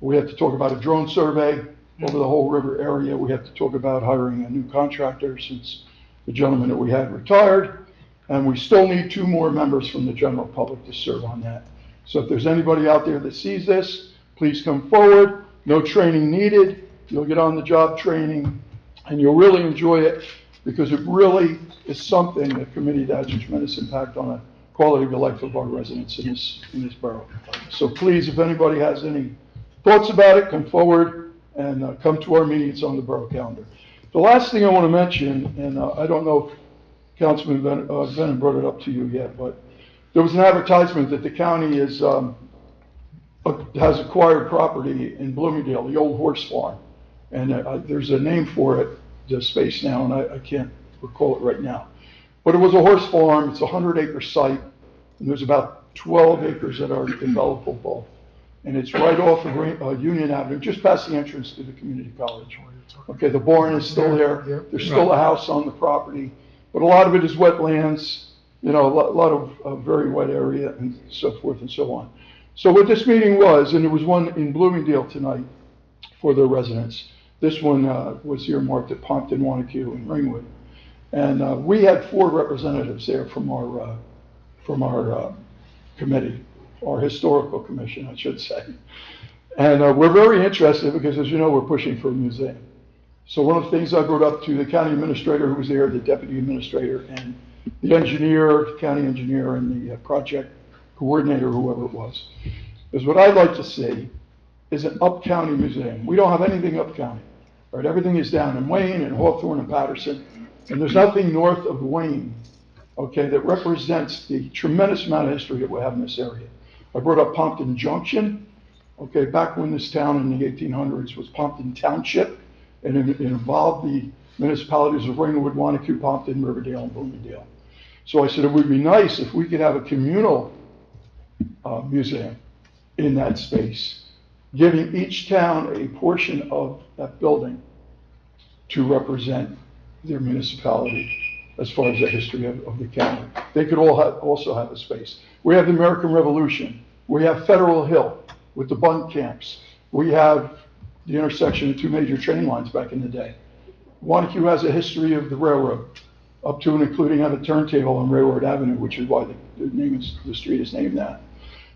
We have to talk about a drone survey over the whole river area. We have to talk about hiring a new contractor since the gentleman that we had retired. And we still need 2 more members from the general public to serve on that. So if there's anybody out there that sees this, please come forward. No training needed. You'll get on the job training and you'll really enjoy it because it really is something, the committee that has a tremendous impact on the quality of the life of our residents in this borough. So please, if anybody has any thoughts about it, come forward and come to our meetings on the borough calendar. The last thing I want to mention, and I don't know if Councilman Venom brought it up to you yet, but there was an advertisement that the county has acquired property in Bloomingdale, the old horse farm. And there's a name for it, the space now, and I can't recall it right now. But it was a horse farm, it's a 100-acre site, and there's about 12 acres that are developable. And it's right off of Union Avenue, just past the entrance to the community college. Okay, the barn is still there, there's still a house on the property, but a lot of it is wetlands, you know, a lot of very wet area and so forth and so on. So what this meeting was, and there was one in Bloomingdale tonight for the residents. This one was earmarked at Pompton, Wanacue, and Ringwood. And we had 4 representatives there from our committee, our historical commission, I should say. And we're very interested because, as you know, we're pushing for a museum. So one of the things I brought up to the county administrator who was there, the deputy administrator, and the engineer, county engineer, and the project coordinator, whoever it was, is what I'd like to see is an up-county museum. We don't have anything up-county, right? Everything is down in Wayne and Hawthorne and Patterson, and there's nothing north of Wayne, okay, that represents the tremendous amount of history that we have in this area. I brought up Pompton Junction, okay, back when this town in the 1800s was Pompton Township, and it involved the municipalities of Ringwood, Wanacue, Pompton, Riverdale, and Bloomingdale. So I said it would be nice if we could have a communal museum in that space, giving each town a portion of that building to represent their municipality as far as the history of the county. They could all also have a space. We have the American Revolution. We have Federal Hill with the bunk camps. We have the intersection of 2 major train lines back in the day. Wanacue has a history of the railroad, up to and including have a turntable on Railroad Avenue, which is why the street is named that.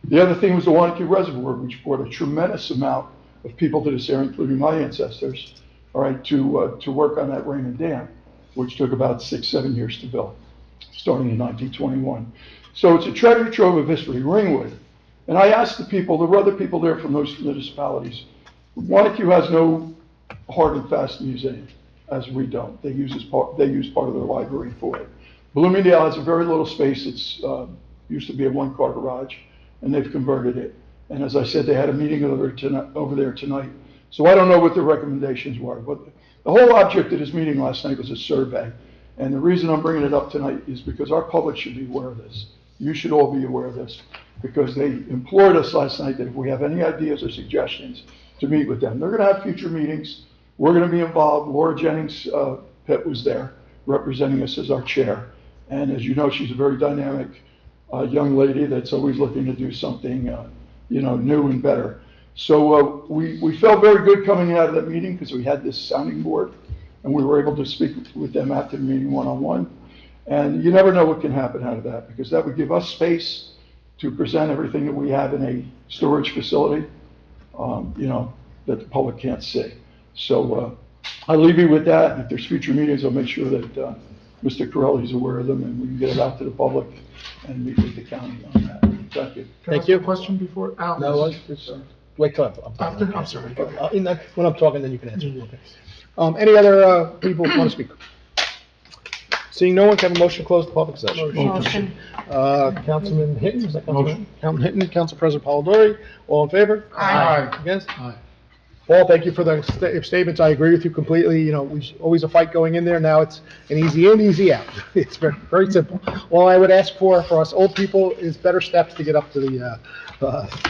The other thing was the Wanacue Reservoir, which brought a tremendous amount of people to this area, including my ancestors, all right, to work on that Raymond Dam, which took about 6-7 years to build, starting in 1921. So it's a treasure trove of history, Ringwood. And I asked the people, there were other people there from those municipalities. Wanacue has no hard and fast museum, as we don't. They use part of their library for it. Bloomingdale has a very little space. It's used to be a 1-car garage, and they've converted it. And as I said, they had a meeting over there tonight. So I don't know what the recommendations were, but the whole object of this meeting last night was a survey. And the reason I'm bringing it up tonight is because our public should be aware of this. You should all be aware of this, because they implored us last night that if we have any ideas or suggestions, to meet with them. They're going to have future meetings. We're going to be involved. Laura Jennings Pitt was there representing us as our chair. And as you know, she's a very dynamic young lady that's always looking to do something new and better. So we felt very good coming out of that meeting because we had this sounding board and we were able to speak with them after the meeting one-on-one. And you never know what can happen out of that, because that would give us space to present everything that we have in a storage facility, that the public can't see. So I'll leave you with that. And if there's future meetings, I'll make sure that Mr. Corelli is aware of them and we can get it out to the public and meet with the county on that. Thank you. Thank you. A question before Al? No, wait till I'm After? I'm sorry. When I'm talking, then you can answer. Okay. Any other people want to speak? Seeing no one, can I have a motion to close the public session? Motion. Councilman Hinton, is that Councilman? Councilman Hinton, Council President Polidori, all in favor? Aye. Against? Aye. Paul, thank you for the statements. I agree with you completely. You know, we always a fight going in there. Now it's an easy in, easy out. It's very, very simple. All I would ask for us old people is better steps to get up to the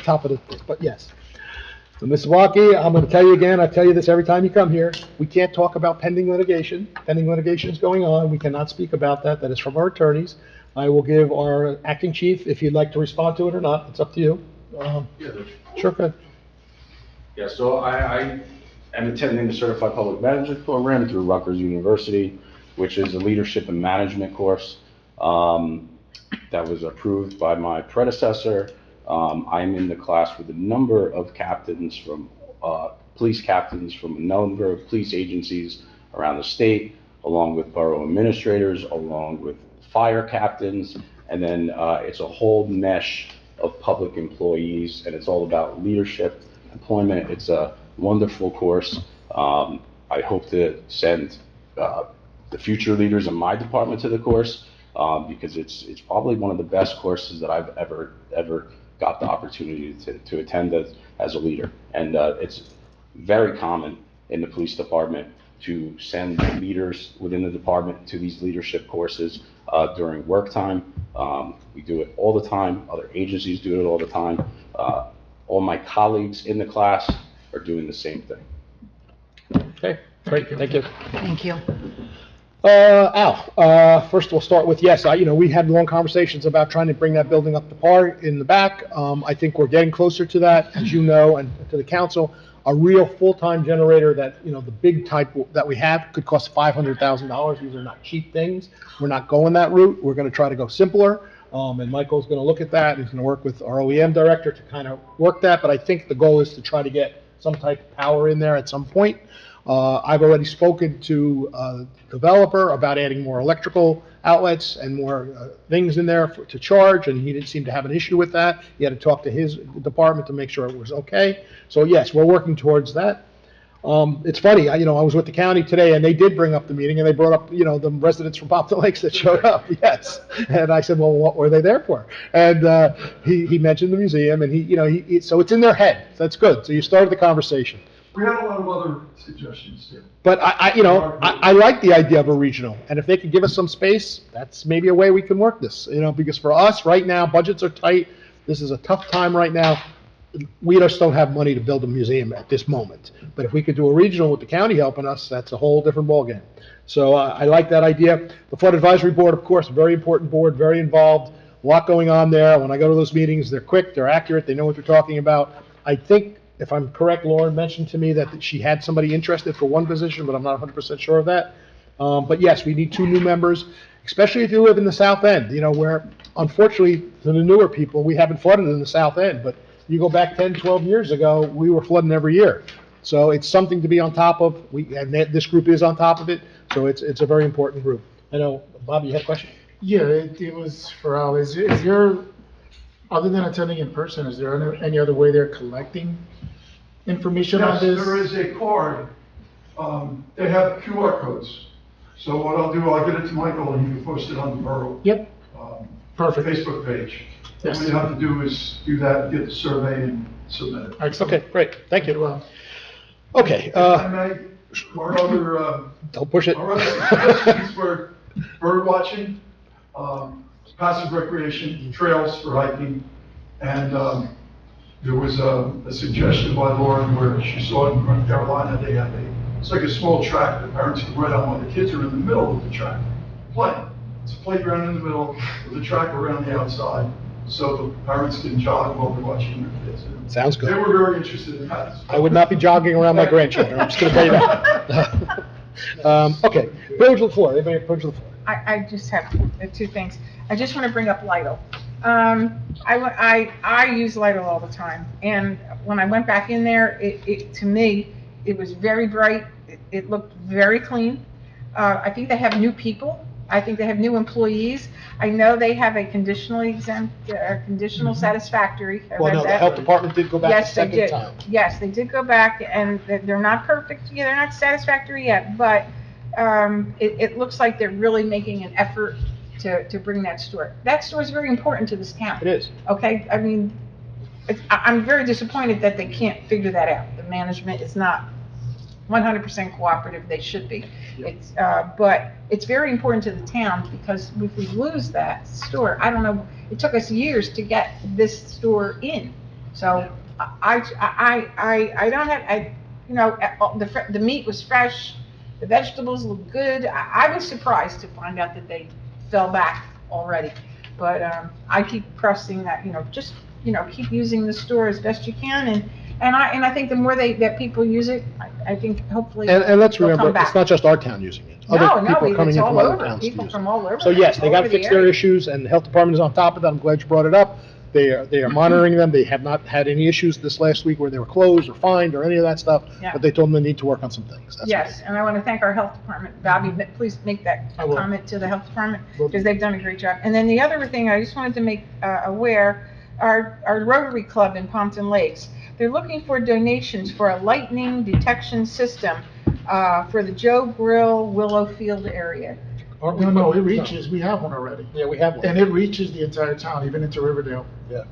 top of the thing. But yes. So, Ms. Walkie, I'm going to tell you again, I tell you this every time you come here, we can't talk about pending litigation. Pending litigation is going on. We cannot speak about that. That is from our attorneys. I will give our acting chief, if you'd like to respond to it or not. It's up to you. Sure, go ahead. Yeah, so I am attending the Certified Public Management Program through Rutgers University, which is a leadership and management course that was approved by my predecessor. I'm in the class with a number of captains from, police captains from a number of police agencies around the state, along with borough administrators, along with fire captains, and then it's a whole mesh of public employees, and it's all about leadership, employment. It's a wonderful course. I hope to send the future leaders in my department to the course because it's probably one of the best courses that I've ever got the opportunity to attend as a leader. And it's very common in the police department to send leaders within the department to these leadership courses during work time. We do it all the time. Other agencies do it all the time. All my colleagues in the class are doing the same thing. Okay, great, thank you. Thank you. Al, first we'll start with, yes, we had long conversations about trying to bring that building up to par in the back. I think we're getting closer to that, as you know, and to the council. A real full-time generator that, the big type that we have could cost $500,000. These are not cheap things. We're not going that route. We're going to try to go simpler. And Michael's going to look at that. He's going to work with our OEM director to kind of work that. But I think the goal is to try to get some type of power in there at some point. I've already spoken to the developer about adding more electrical outlets and more things in there to charge, and he didn't seem to have an issue with that. He had to talk to his department to make sure it was okay. So yes, we're working towards that. It's funny, I was with the county today, and they did bring up the meeting, and they brought up, the residents from Pompton Lakes that showed up, yes. And I said, well, what were they there for? And he mentioned the museum, and so it's in their head. That's good. So you started the conversation. We had a lot of other suggestions too. But I like the idea of a regional, and if they could give us some space, that's maybe a way we can work this, because for us, right now, budgets are tight. This is a tough time right now. We just don't have money to build a museum at this moment. But if we could do a regional with the county helping us, that's a whole different ballgame. So I like that idea. The Flood Advisory Board, of course, very important board, very involved, a lot going on there. When I go to those meetings, they're quick, they're accurate, they know what they're talking about. I think, if I'm correct, Lauren mentioned to me that she had somebody interested for one position, but I'm not 100% sure of that. But yes, we need 2 new members, especially if you live in the South End, where, unfortunately, to the newer people, we haven't flooded in the South End, but you go back 10, 12 years ago, we were flooding every year. So it's something to be on top of. And this group is on top of it, so it's a very important group. I know, Bob, you had a question? Yeah, it was for Al. Is there, other than attending in person, is there any other way they're collecting information on Yes, this? there is a card. They have QR codes. So what I'll do, I'll get it to Michael and he can post it on the borough. Yep. Perfect. Facebook page. Yes. All you have to do is do that, get the survey and submit it. Excellent. Okay, great, thank you. Well, Okay. If I may, our other, Don't push it. our other suggestions for bird watching, passive recreation, trails for hiking, and there was a suggestion by Lauren where she saw in North Carolina, they have it's like a small track that parents can ride on while the kids are in the middle of the track playing. It's a playground in the middle with a track around the outside, so the parents can jog while they're watching their kids. Sounds good. They were very interested in that. I would not be jogging around my grandchildren, I'm just going to tell you that. Okay, privilege of the floor, anybody have privilege of the floor? I just have 2 things. I just want to bring up Lidl. I use Lidl all the time, and when I went back in there, to me, it was very bright. It looked very clean. I think they have new people. I think they have new employees. I know they have a conditionally exempt, conditional satisfactory. I Well, read no, the that. health department did go back a Yes, they second did. time. Yes, they did go back, and they're not perfect. Yeah, they're not satisfactory yet, but it looks like they're really making an effort to bring that store. That store is very important to this town. It is. Okay, I mean, I'm very disappointed that they can't figure that out. management is not 100% cooperative, they should be. It's, but it's very important to the town, because if we lose that store, I don't know, it took us years to get this store in. So I don't have, you know, the meat was fresh, the vegetables looked good. I was surprised to find out that they fell back already. But I keep pressing that, you know, just, you know, keep using the store as best you can, and I think the more that people use it, I think hopefully And let's they'll remember, come it's back. not just our town using it. Other No, people are coming it's in from all other over, towns to people use from it. all over. So yes, they got to over the fix their area. issues, and the health department is on top of that. I'm glad you brought it up. They are monitoring them. They have not had any issues this last week where they were closed or fined or any of that stuff, Yeah. but they told them they need to work on some things. That's Yes, and I want to thank our health department. Bobby, please make that I will. comment to the health department, Will do. because they've done a great job. And then the other thing, I just wanted to make aware, our Rotary Club in Pompton Lakes, they're looking for donations for a lightning detection system for the Joe Grill Willow Field area. No, it reaches, we have one already. Yeah, we have one. And it reaches the entire town, even into Riverdale. Yeah.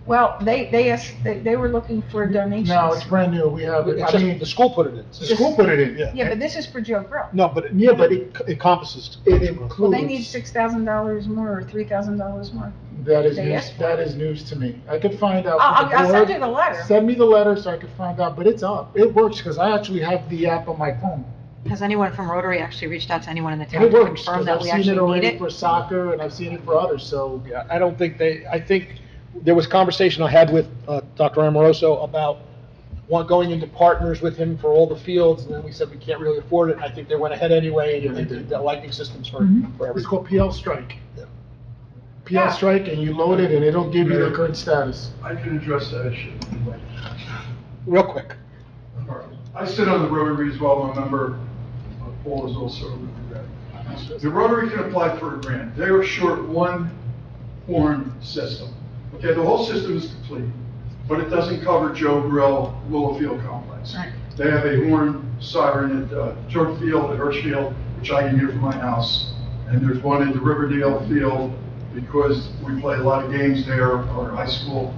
Well, they were looking for donations. No, it's brand new, we have it, It's I just, mean, the school put it in. the school put it in, yeah. Yeah, but this is for Joe Grill. No, but it encompasses. It Well, they need includes, $6,000 more or $3,000 more. that is they news, asked for that is news to me. I could find out. I'll from the send board. you the letter. Send me the letter so I could find out, but it's up, it works, because I actually have the app on my phone. Has anyone from Rotary actually reached out to anyone in the And town it to works, confirm because that I've we seen it actually need already it? for soccer, and I've seen it for others, so. Yeah, I think there was conversation I had with Dr. Amoroso about going into partners with him for all the fields, and then we said we can't really afford it. I think they went ahead anyway, and they did the lightning systems for It's everything. called PL Strike. Yeah. PL Strike, and you load it, and it'll give you the current status. I can address that issue. Real quick. I sit on the Rotary as well, I'm a member. Paul is also a Rotary. The Rotary can apply for a grant. They are short one horn system. Okay, the whole system is complete, but it doesn't cover Joe Grill Willow Field Complex. Right. They have a horn siren at Jordan Field, at Hirschfield, which I can hear from my house. And there's one at the Riverdale Field, because we play a lot of games there, or high school.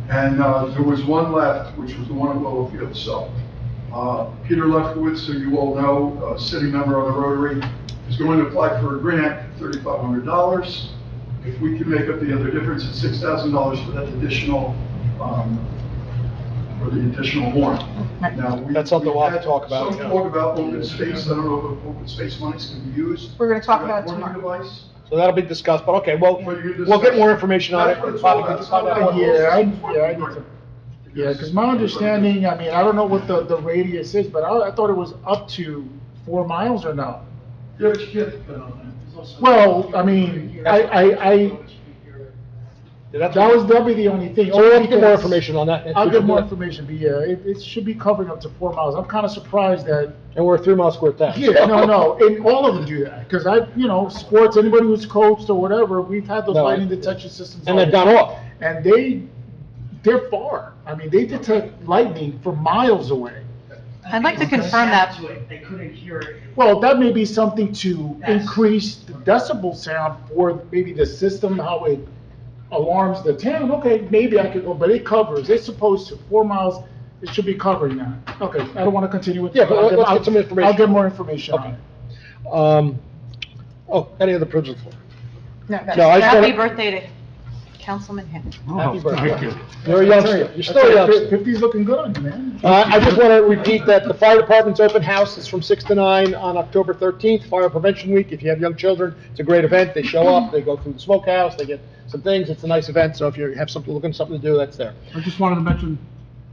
And there was one left, which was the one at Willow Field. So Peter Lefkowitz, who you all know, a city member of the Rotary, is going to apply for a grant, $3,500. If we can make up the other difference, it's $6,000 for that additional, for the additional horn. Now, That's something we'll have to had talk about, Some yeah. talk about open space, I don't know if open space money's can be used. We're gonna talk for that about it horning tomorrow. device. So that'll be discussed, but okay, well, But you can we'll get discuss- more information on it. That's what it's all Bobby, about. could you find out what- Yeah, I need to, yeah, because my understanding, I mean, I don't know what the radius is, but I thought it was up to 4 miles or no? Yeah, but you can't depend on that. There's also- Well, I mean, that'll be the only thing. So we'll have to get more Because- information on that. I'll get more information, but yeah, it should be covering up to 4 miles. I'm kind of surprised that, And we're a 3-mile square town. yeah, no, and all of them do that. Because sports, anybody who's coached or whatever, we've had those No, lightning detection systems. And all they've the gone time. off. And they're far. I mean, they detect lightning from miles away. I'd like to confirm that. They couldn't hear it. Well, that may be something to increase the decibel sound for maybe the system, how it alarms the town. Okay, maybe I could go, but it covers, it's supposed to, 4 miles, it should be covering that. Okay, I don't want to continue with. Yeah, but let's get some information. I'll get more information on it. Any other privilege? No, No, I just Happy wanna- birthday to Councilman Hill. Happy birthday. Thank you. You're a youngster. You're still a youngster. 50's looking good on you, man. I just want to repeat that the fire department's open house is from 6 to 9 on October 13th, Fire Prevention Week. If you have young children, it's a great event. They show up, they go through the smokehouse, they get some things. It's a nice event, so if you have something, looking for something to do, that's there. I just wanted to mention,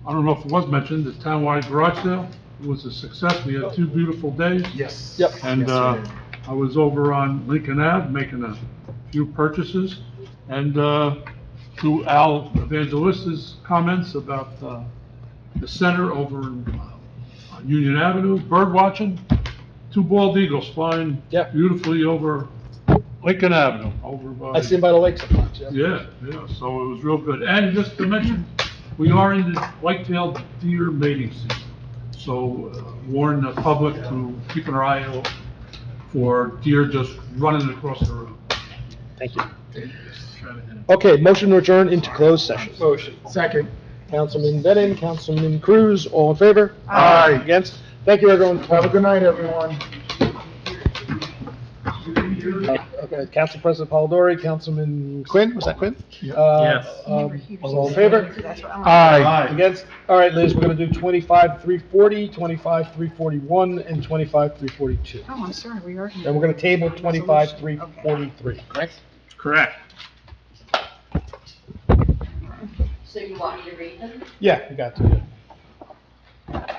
I don't know if it was mentioned, the townwide garage sale was a success. We had 2 beautiful days. Yes. Yep. And I was over on Lincoln Ave making a few purchases. And to Al Evangelista's comments about the center over on Union Avenue, bird watching, 2 bald eagles flying Yeah. beautifully over Lincoln Avenue, over by... I see them by the lake sometimes, yeah. Yeah, so it was real good. And just to mention, we are in the white-tailed deer mating season. So warn the public to keep an eye out for deer just running across the road. Thank you. Okay, motion to adjourn into closed session. Second. Councilman Denon, Councilman Cruz, all in favor? Aye. Against? Thank you, everyone. Have a good night, everyone. Okay, Council President Polidori, Councilman Quinn, was that Quinn? Yes. All in favor? Aye. Against? All right, Liz, we're gonna do 25-340, 25-341, and 25-342. Oh, I'm sorry, we are. And we're gonna table 25-343, correct? Correct. So you want me to read them? Yeah, we got to, yeah.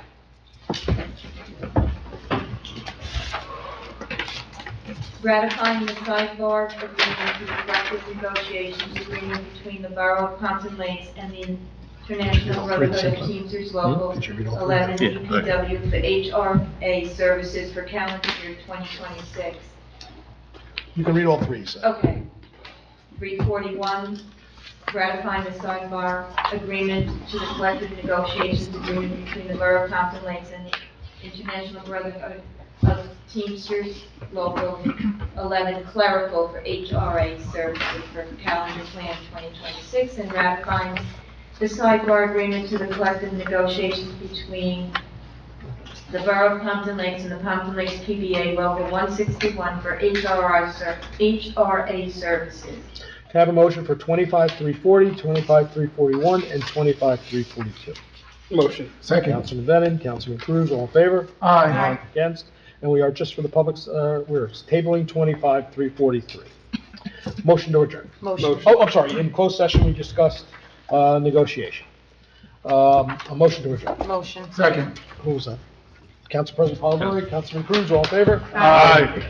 Ratifying the sidebar agreement to the collective negotiations agreement between the Borough of Pompton Lakes and the International Brotherhood of Teamsters Local 11 DPW for HRA services for calendar year 2026. You can read all three, so. Okay. 341, ratifying the sidebar agreement to the collective negotiations agreement between the Borough of Pompton Lakes and the International Brotherhood of Teamsters Local 11 clerical for HRA services for calendar plan 2026, and ratifying the sidebar agreement to the collective negotiations between the Borough of Pompton Lakes and the Pompton Lakes PBA Local 161 for HRA services. Can I have a motion for 25-340, 25-341, and 25-342? Motion. Second. Councilman Denon, Councilman Cruz, all in favor? Aye. Against? And we are, just for the public's, we're tabling 25-343. Motion to adjourn. Motion. Oh, I'm sorry, in closed session, we discussed negotiation. A motion to adjourn. Motion. Second. Who was that? Council President Polidori, Councilman Cruz, all in favor? Aye.